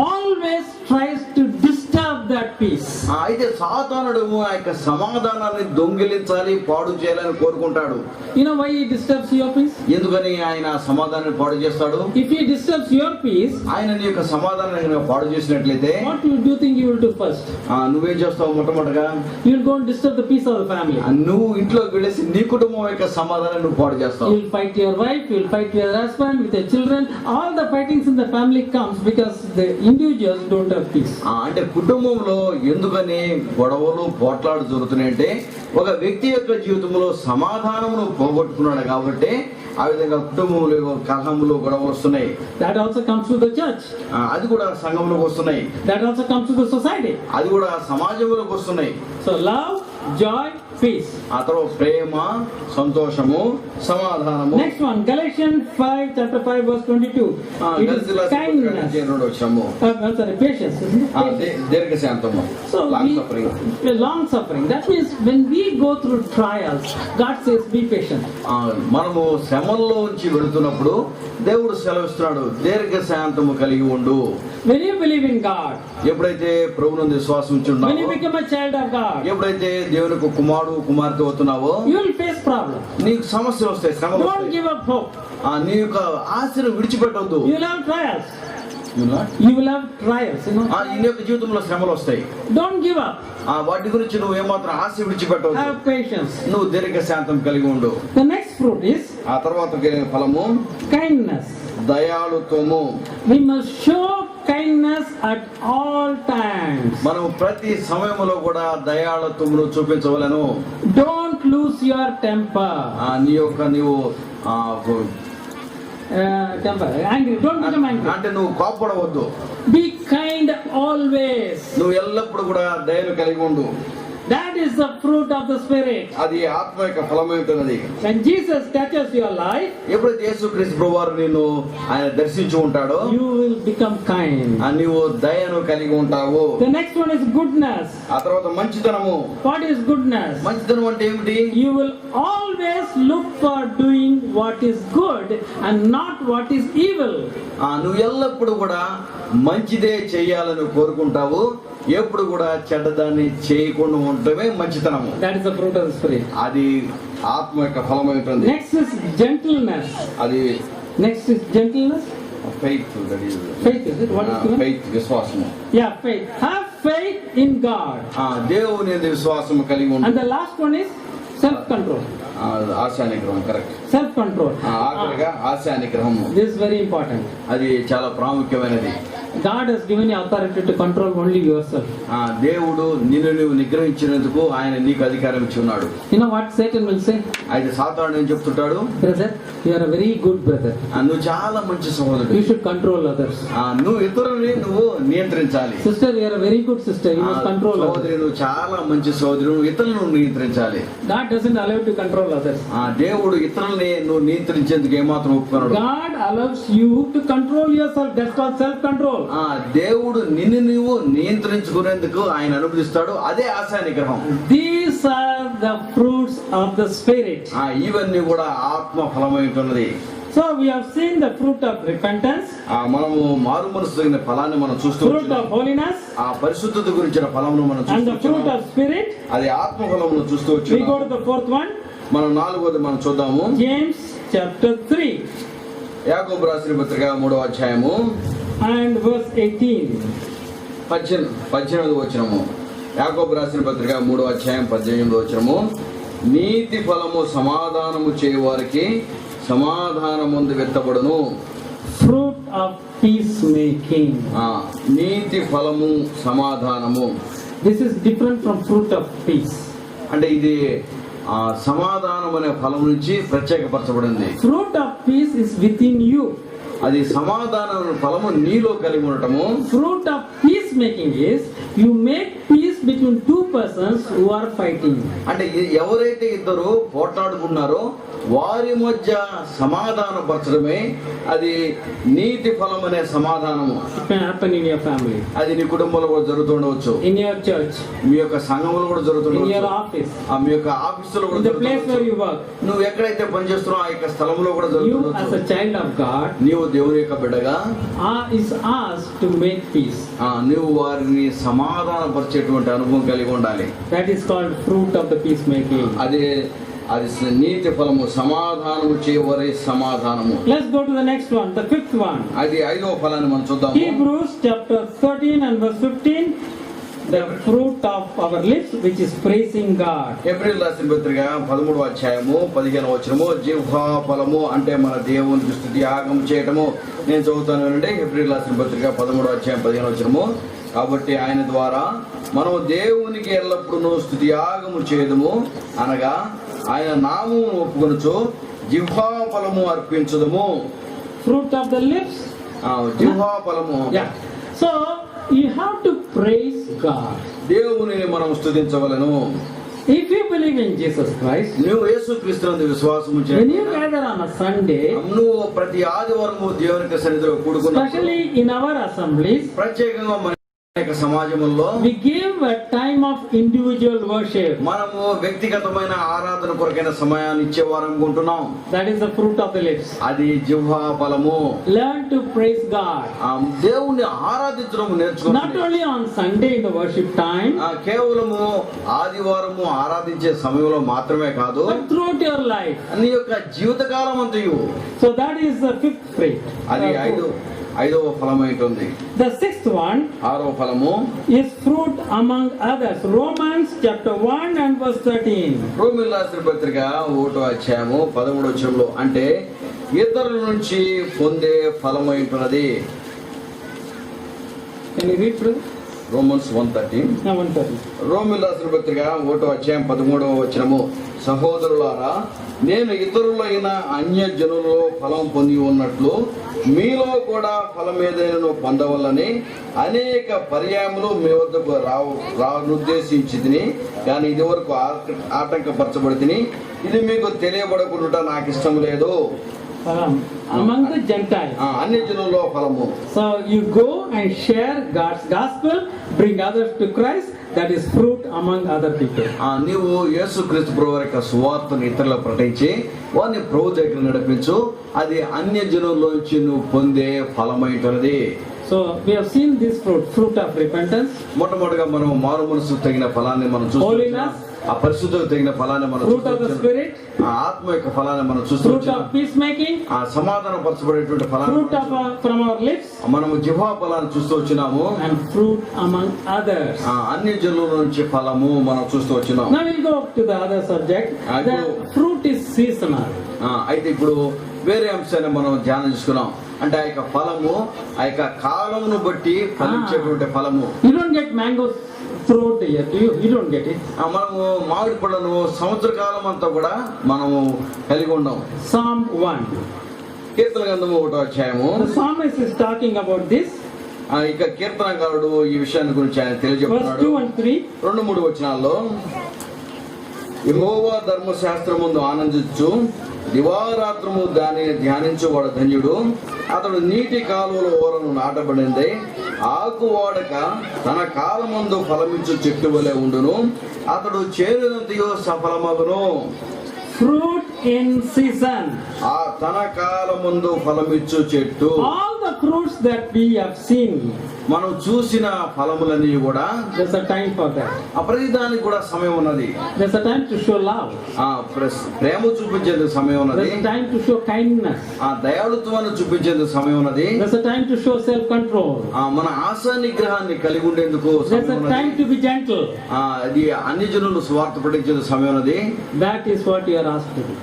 always tries to disturb that peace. అయితే సాతానుడు ఆ యొక్క సమాధానాన్ని దొంగిలించాలి, పాడు చేయాలని కోరుకుంటాడు. You know why he disturbs your peace? ఎందుకని ఆయన సమాధానాన్ని పాడు చేస్తాడు? If he disturbs your peace, ఆయన నీ యొక్క సమాధానాన్ని పాడు చేసినట్లయితే what do you think you will do first? నువ్వేం చేస్తావు? మొట్టమొదటిగా You will go and disturb the peace of the family. నువ్వు ఇంట్లోకి వెళ్ళేసి నీ కుటుంబం యొక్క సమాధానాన్ని నువ్వు పాడు చేస్తావు. You will fight your wife, you will fight your husband, with your children. All the fightings in the family comes because the individuals don't have peace. అంటే కుటుంబంలో ఎందుకని గొడవలు పోట్లాడు జరుగుతున్నాయంటే ఒక వ్యక్తి యొక్క జీవితంలో సమాధానమును పోగొట్టుకున్నాడు కాబట్టి ఆ విధంగా కుటుంబంలో కలహములు గొడవలు వస్తున్నాయి. That also comes to the church. అది కూడా సంఘంలోకి వస్తున్నాయి. That also comes to the society. అది కూడా సమాజంలోకి వస్తున్నాయి. So love, joy, peace. ఆ తర్వాత ప్రేమ, సంతోషము, సమాధానము. Next one, Galatians 5 chapter 5 verse 22. It is kindness. Sorry, patience. దీర్ఘశాంతము. So long suffering. long suffering. That means when we go through trials, God says be patient. మనము శ్రమల్లో నుంచి వెళుతున్నప్పుడు దేవుడు సెలవిస్తున్నాడు, దీర్ఘశాంతము కలిగి ఉండు. When you believe in God, ఎప్పుడైతే ప్రభువునందు విశ్వాసం when you ఉంచున్నావో, become a child of God, ఎప్పుడైతే దేవునికి కుమారుడు కుమార్తె అవుతున్నావో, you will face problems. నీకు సమస్యలు వస్తాయి, శ్రమలు Don't వస్తాయి. give up hope. నీ యొక్క ఆశను విడిచిపెట్టొద్దు. You will have trials. You will have trials, you know. నీ యొక్క జీవితంలో శ్రమలు వస్తాయి. Don't give up. వాటి గురించి నువ్వు ఏమాత్రం ఆశ విడిచిపెట్టవద్దు. Have patience. నువ్వు దీర్ఘశాంతం కలిగి ఉండు. The next fruit is ఆ తర్వాత ఫలము kindness. దయాళుత్వము. We must show kindness at all times. మనం ప్రతి సమయంలో కూడా దయాళుత్వమును చూపించవలెను. Don't lose your temper. నీవు Temper, angry. Don't become angry. అంటే నువ్వు కోపపడవద్దు. Be kind always. నువ్వు ఎల్లప్పుడు కూడా దయను కలిగి ఉండు. That is the fruit of the Spirit. అది ఆత్మ యొక్క ఫలమై ఉంటున్నది. When Jesus touches your life, ఎప్పుడైతే యేసుక్రీస్తు ప్రభువారు నిన్ను ఆయన దర్శించి ఉంటాడో, you will become kind. నీవు దయను కలిగి ఉంటావు. The next one is goodness. ఆ తర్వాత మంచితనము. What is goodness? మంచితనం అంటే ఏమిటి? You will always look for doing what is good and not what is evil. నువ్వు ఎల్లప్పుడు కూడా మంచిదే చేయాలని కోరుకుంటావు, ఎప్పుడు కూడా చెడ్డదాన్ని చేయకుండా ఉండటమే మంచితనము. That is the fruit of the Spirit. అది ఆత్మ యొక్క ఫలం ఉంటుంది. Next is gentleness. అది Next is gentleness. faith. Faith is it? What is given? faith విశ్వాసము. Yeah, faith. Have faith in God. దేవుని యందు విశ్వాసము కలిగి ఉండు. And the last one is self-control. ఆశానిగ్రహం. కరెక్ట్. Self-control. ఆఖరిగా ఆశానిగ్రహము. This is very important. అది చాలా ప్రాముఖ్యమైనది. God has given you authority to control only yourself. దేవుడు నిన్ను నువ్వు నిగ్రహించినందుకు ఆయన నీకు అధికారం ఇచ్చి ఉన్నాడు. You know what Satan will say? అయితే సాతానుడు ఏం చెప్తుంటాడు? Brother, you are a very good brother. నువ్వు చాలా మంచి సహోదరుడు. You should control others. నువ్వు ఇతరులని నువ్వు నియంత్రించాలి. Sister, you are a very good sister. You must control others. సహోదరి, నువ్వు చాలా మంచి సహోదరుడు, నువ్వు ఇతరులను నియంత్రించాలి. God doesn't allow you to control others. దేవుడు ఇతరులని నువ్వు నియంత్రించేందుకు ఏమాత్రం ఒప్పుకోడు. God allows you to control yourself. That's called self-control. దేవుడు నిన్ను నువ్వు నియంత్రించుకునేందుకు ఆయన అనుమతిస్తాడు. అదే ఆశా నిగ్రహం. These are the fruits of the Spirit. ఇవన్నీ కూడా ఆత్మ ఫలమైనది. So we have seen the fruit of repentance, మనము మారు మనసు తగిన ఫలాన్ని మనం చూస్తూ fruit వచ్చినాం. of holiness, ఆ పరిశుద్ధత గురించిన ఫలమును మనం and చూస్తూ the fruit వచ్చినాం. of spirit. అది ఆత్మ ఫలమును చూస్తూ We వచ్చినాం. go to the fourth one, మనం నాలుగోది మనం చూద్దాము. James chapter 3 యాకోబు రాసిన పత్రిక 3వ అధ్యాయము and verse 18. 18వ వచనము. యాకోబు రాసిన పత్రిక 3వ అధ్యాయం 18వ వచనము. నీతి ఫలము సమాధానము చేయువారికి సమాధానమందు వెత్తబడును. Fruit of peacemaking. నీతి ఫలము సమాధానము. This is different from fruit of peace. అంటే ఇది సమాధానం అనే ఫలం నుంచి ప్రత్యేకపరచబడింది. Fruit of peace is within you. అది సమాధానం ఫలము నీలో కలిగి ఉండటము. Fruit of peacemaking is you make peace between two persons who are fighting. అంటే ఎవరైతే ఇద్దరు పోట్లాడుకున్నారో వారి మధ్య సమాధాన పరచడమే అది నీతి ఫలం అనే సమాధానము. It can happen in your family, అది నీ కుటుంబంలో కూడా జరుగుతుండవచ్చు, in your church, మీ యొక్క సంఘంలో కూడా in your జరుగుతుండవచ్చు, office, మీ యొక్క ఆఫీసులో కూడా in the place where జరుగుతుండవచ్చు. you work. నువ్వు ఎక్కడైతే పనిచేస్తున్నావు ఆ యొక్క స్థలంలో కూడా You as జరుగుతుండవచ్చు. a child of God నీవు దేవుని యొక్క బిడ్డగా is asked to make peace. నువ్వు వారిని సమాధానపరిచేటువంటి అనుభవం కలిగి ఉండాలి. That is called fruit of the peacemaking. అది నీతి ఫలము సమాధానము చేయవరే సమాధానము. Let's go to the next one, the fifth one. అది 5వ ఫలాన్ని మనం చూద్దాము. Hebrews chapter 13 and verse 15. The fruit of our lips, which is praising God. April రాసిన పత్రిక 13వ అధ్యాయము 15వ వచనము. జిహ్వా ఫలము అంటే మన దేవునికి స్తుతి యాగం చేయటము. నేను చదువుతాను అంటే ఏప్రిల్ రాసిన పత్రిక 13వ అధ్యాయం 15వ వచనము. కాబట్టి ఆయన ద్వారా మనము దేవునికి ఎల్లప్పుడూ స్తుతి యాగము చేయదము, అనగా ఆయన నామమును ఒప్పుకొనుచు జిహ్వా ఫలము అర్పించదము. Fruit of the lips. జిహ్వా ఫలము. Yeah. So you have to praise God. దేవుని మనం స్తుతించవలెను. If you believe in Jesus Christ, నువ్వు యేసుక్రీస్తునందు విశ్వాసము when చేయి. you gather on a Sunday, నువ్వు ప్రతి ఆదివారము దేవుని సన్నిధిలో కూడుకున్నప్పుడు, especially in our assemblies, ప్రత్యేకంగా మన యొక్క సమాజంలో we give a time of individual worship. మనము వ్యక్తిగతమైన ఆరాధన కొరకైన సమయాన్ని ఇచ్చేవారం ఉంటున్నాం. That is the fruit of the lips. అది జిహ్వా ఫలము. Learn to praise God. దేవుణ్ణి ఆరాధించడం Not నేర్చుకోవాలి. only on Sunday in the worship time, కేవలము ఆదివారము ఆరాధించే సమయంలో మాత్రమే కాదు, but throughout your life. నీ యొక్క జీవితకాలం అంతయు. So that is the fifth fruit. అది ఐదవ ఫలమైతుంది. The sixth one 6వ ఫలము is fruit among others. Romans chapter 1 and verse 13. రోమీయుల రాసిన పత్రిక 1వ అధ్యాయము 13వ వచనంలో అంటే ఇతరుల నుంచి పొందే ఫలమైంటున్నది. Can you read through? Romans 1:13. 1:13. రోమీయుల రాసిన పత్రిక 1వ అధ్యాయం 13వ వచనము. సహోదరులారా, నేను ఇతరులైన అన్య జనులలో ఫలం పొంది ఉన్నట్లు మీలో కూడా ఫలం ఏదైనా పొందవలని అనేక పర్యాయములు మీ వద్దకు రానుద్దేశించితిని, కానీ ఇది వరకు ఆటంకపరచబడితిని. ఇది మీకు తెలియబడకుండా నాకు ఇష్టం లేదు. Among the Gentiles. అన్య జనులలో ఫలము. So you go and share God's gospel, bring others to Christ. That is fruit among other people. నీవు యేసుక్రీస్తు ప్రభువు యొక్క సువార్తను ఇతరులకు ప్రకటించి వారిని ప్రభు దగ్గర నడిపించు. అది అన్య జనుల్లోంచి నువ్వు పొందే ఫలమైనది. So we have seen this fruit of repentance. మొట్టమొదటిగా మనం మారు మనసు తగిన ఫలాన్ని మనం చూస్తున్నాం. Holiness. ఆ పరిశుద్ధత తగిన ఫలాన్ని మనం Fruit of the చూస్తున్నాం. Spirit. ఆ ఆత్మ యొక్క ఫలాన్ని మనం Fruit చూస్తున్నాం. of peacemaking. ఆ సమాధాన పరచబడేటువంటి ఫలాన్ని Fruit of from our lips. మనము జిహ్వా ఫలాన్ని చూస్తూ వచ్చినాము. And fruit among others. అన్య జనుల నుంచి ఫలము మనం చూస్తూ వచ్చినాం. Now we'll go to the other subject. The fruit is seasonal. అయితే ఇప్పుడు వేరే అంశాన్ని మనం ధ్యానం చేసుకున్నాం. అంటే ఆ యొక్క ఫలము ఆ యొక్క కాలమును బట్టి ఫలించేటువంటి ఫలము. You don't get mango fruit here. You don't get it. మనము మామిడి పళ్ళను సంవత్సర కాలం అంతా కూడా మనము కలిగి ఉన్నాం. Psalm 1. కీర్తన గ్రంథము 1వ అధ్యాయము. The psalmist is talking about this. ఇక కీర్తనకారుడు ఈ విషయాన్ని గురించి ఆయన Verse తెలియజేస్తున్నాడు. 2 and 3. 2-3 వచనాల్లో యెహోవా ధర్మశాస్త్రముందు ఆనందించు, దివారాత్రము దానిని ధ్యానించువాడు ధన్యుడు. అతడు నీటి కాలువల ఓరను నాటబడింది, ఆకు వాడక తన కాలమందు ఫలమించు చెట్టు వలె ఉండును. అతడు చేరినంతయు సఫలమగును. fruit in season. ఆ తన కాలమందు ఫలమిచ్చు చెట్టు. All the fruits that we have seen, మనం చూసిన ఫలములన్నీ కూడా there's a time for that. ఆ ప్రతిదానికి కూడా సమయం ఉన్నది. There's a time to show love. ఆ ప్రేమ చూపించేందుకు సమయం ఉన్నది. There's a time to show kindness. ఆ దయాళుత్వాన్ని చూపించేందుకు సమయం ఉన్నది. There's a time to show self-control. మన ఆశా నిగ్రహాన్ని కలిగి ఉండేందుకు There's సమయం a time ఉన్నది. to be gentle. అది అన్ని జనులు స్వార్థ పడించేందుకు సమయం ఉన్నది. That is what you are asked to do.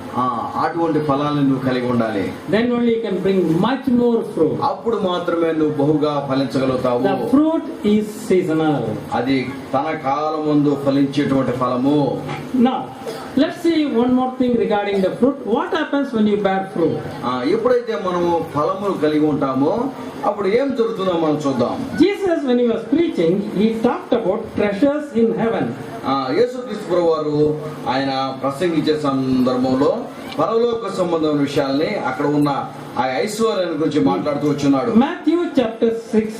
అటువంటి ఫలాలను నువ్వు కలిగి ఉండాలి. Then only you can bring much more fruit. అప్పుడు మాత్రమే నువ్వు బహుగా ఫలించగలుగుతావు. The fruit is seasonal. అది తన కాలమందు ఫలించేటువంటి ఫలము. Now, let's see one more thing regarding the fruit. What happens when you bear fruit? ఎప్పుడైతే మనము ఫలములు కలిగి ఉంటామో అప్పుడు ఏం జరుగుతుందో మనం చూద్దాం. Jesus, when he was preaching, he talked about treasures in heaven. యేసుక్రీస్తు ప్రభువారు ఆయన ప్రసంగించే సందర్భంలో పరలోక సంబంధమైన విషయాల్ని అక్కడ ఉన్న ఆ ఐశ్వర్యాన్ని గురించి మాట్లాడుతూ వచ్చున్నాడు. Matthew chapter 6,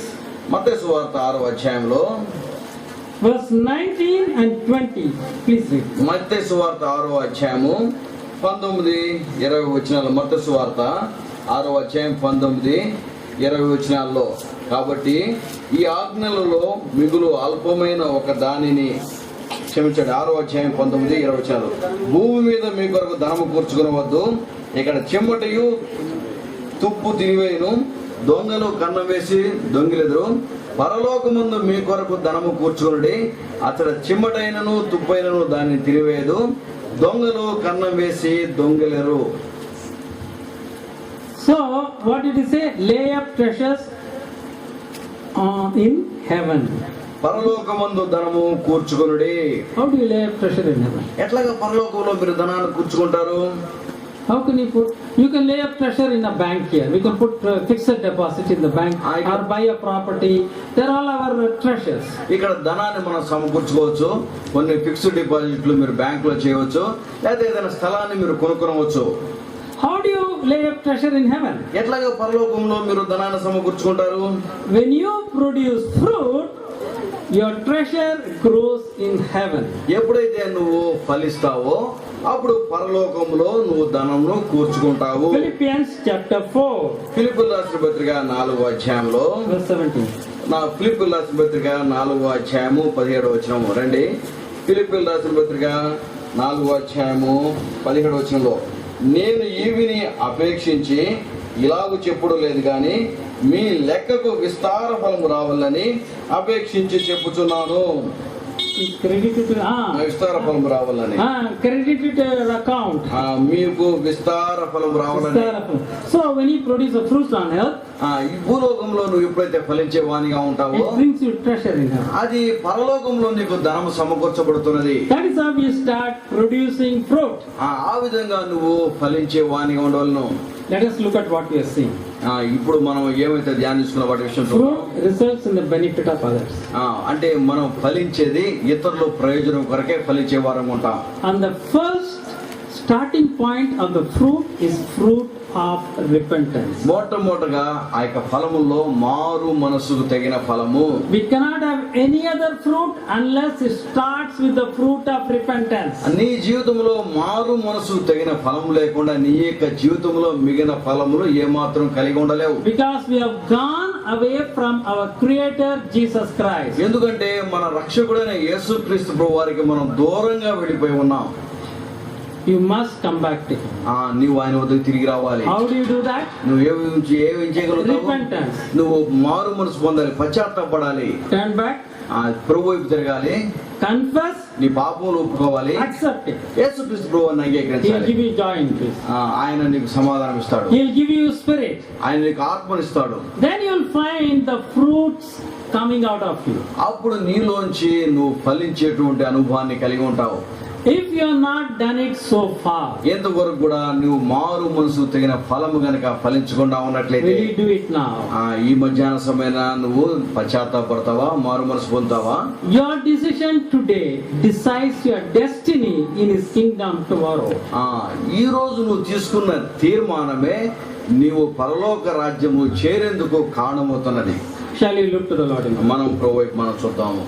మత్తయి సువార్త 6వ అధ్యాయంలో verse 19 and 20. Please read. మత్తయి సువార్త 6వ అధ్యాయము 19, 20 వచనాలు. మత్తయి సువార్త 6వ అధ్యాయం 19, 20 వచనాల్లో. కాబట్టి ఈ ఆజ్ఞలలో మిగులు అల్పమైన ఒక దానిని క్షమించండి. 6వ అధ్యాయం 19, 20 వచనాలు. భూమి మీద మీ కొరకు ధనము కూర్చుకునవద్దు, ఇక్కడ చెమ్మటయు తుప్పు తినివేయును, దొంగలు కన్నం వేసి దొంగిలెదురు. పరలోకమందు మీ కొరకు ధనము కూర్చుకునుడి, అతడు చిమ్మటైనను తుప్పైనను దాన్ని తినివేయదు, దొంగలు కన్నం వేసి దొంగిలెరు. So, what did he say? Lay up treasures in heaven. పరలోకమందు ధనము కూర్చుకునుడి. How do you lay up treasure in heaven? ఎట్లాగా పరలోకంలో మీరు ధనాన్ని కూర్చుకుంటారు? How can you put? You can lay up treasure in a bank here. We can put fixed deposit in the bank or buy a property. They're all our treasures. ఇక్కడ ధనాన్ని మనం సమకూర్చుకోవచ్చు. కొన్ని ఫిక్స్డ్ డిపాజిట్లు మీరు బ్యాంక్ లో చేయవచ్చు, లేదా ఏదైనా స్థలాన్ని మీరు కొనుక్కోవచ్చు. How do you lay up treasure in heaven? ఎట్లాగా పరలోకంలో మీరు ధనాన్ని సమకూర్చుకుంటారు? When you produce fruit, your treasure grows in heaven. ఎప్పుడైతే నువ్వు ఫలిస్తావో అప్పుడు పరలోకంలో నువ్వు ధనంను కూర్చుకుంటావు. Philippians chapter 4, ఫిలిప్పీయులకు రాసిన పత్రిక 4వ అధ్యాయంలో verse 17. ఫిలిప్పీయులకు రాసిన పత్రిక 4వ అధ్యాయము 17వ వచనము. రండి, ఫిలిప్పీయులకు రాసిన పత్రిక 4వ అధ్యాయము 17వ వచనంలో, నేను ఈవిని అపేక్షించి ఇలాగూ చెప్పుడు లేదు గాని మీ లెక్కకు విస్తార ఫలము రావాలని అపేక్షించి చెప్పుచున్నాను. Credited to విస్తార ఫలము రావాలని, credited to your account. మీకు విస్తార ఫలము రావాలని. So when you produce a fruit on earth, ఈ భూలోకంలో నువ్వు ఎప్పుడైతే ఫలించే వానిగా ఉంటావో it brings you treasure in heaven. అది పరలోకంలో నీకు ధనము సమకూర్చబడుతున్నది. That is how you start producing fruit. ఆ విధంగా నువ్వు ఫలించే వానిగా ఉండవలను. Let us look at what we are seeing. ఇప్పుడు మనం ఏమైతే ధ్యానిస్తున్న వాటి విషయం చూద్దాం. Fruit results in the benefit of others. అంటే మనం ఫలించేది ఇతరుల ప్రయోజనం కొరకే ఫలించే వారం ఉంటాం. And the first starting point of the fruit is fruit of repentance. మొట్టమొదటగా ఆ యొక్క ఫలములో మారు మనసుకు తగిన ఫలము. We cannot have any other fruit unless it starts with the fruit of repentance. నీ జీవితంలో మారు మనసుకు తగిన ఫలము లేకుండా నీ యొక్క జీవితంలో మిగిలిన ఫలములు ఏమాత్రం కలిగి ఉండలేవు. Because we have gone away from our Creator Jesus Christ. ఎందుకంటే మన రక్షకుడైన యేసుక్రీస్తు ప్రభు వారికి మనం దూరంగా వెళ్ళిపోయి ఉన్నాం. You must come back to Him. నీవు ఆయన వద్దకు తిరిగి రావాలి. How do you do that? నువ్వు ఏమి చేయగలుగుతావు? Repentance. నువ్వు మారు మనసు పొందాలి, పశ్చాత్తాపడాలి, Turn back, ప్రభు వైపు తిరగాలి, confess, నీ పాపములు ఒప్పుకోవాలి, accept it. యేసుక్రీస్తు ప్రభువుని He will అంగీకరించాలి. give you joy in peace. ఆయన నీకు సమాధానం ఇస్తాడు, He will give you spirit. ఆయన నీకు ఆత్మనిస్తాడు. Then you will find the fruits coming out of you. అప్పుడు నీలోంచి నువ్వు ఫలించేటువంటి అనుభవాన్ని కలిగి ఉంటావు. If you have not done it so far, ఎంతవరకు కూడా నువ్వు మారు మనసు తగిన ఫలము గనక ఫలించకుండా ఉన్నట్లయితే will you do it now? ఈ మధ్యాహ్న సమయాన నువ్వు పశ్చాత్తాపడతావా, మారు మనసు పొందుతావా? Your decision today decides your destiny in His kingdom tomorrow. ఈ రోజు నువ్వు తీసుకున్న తీర్మానమే నీవు పరలోక రాజ్యము చేరేందుకు కారణమవుతున్నది. Shall we look to the Lord in prayer? మనం ప్రభు వైపు మనం చూద్దాము.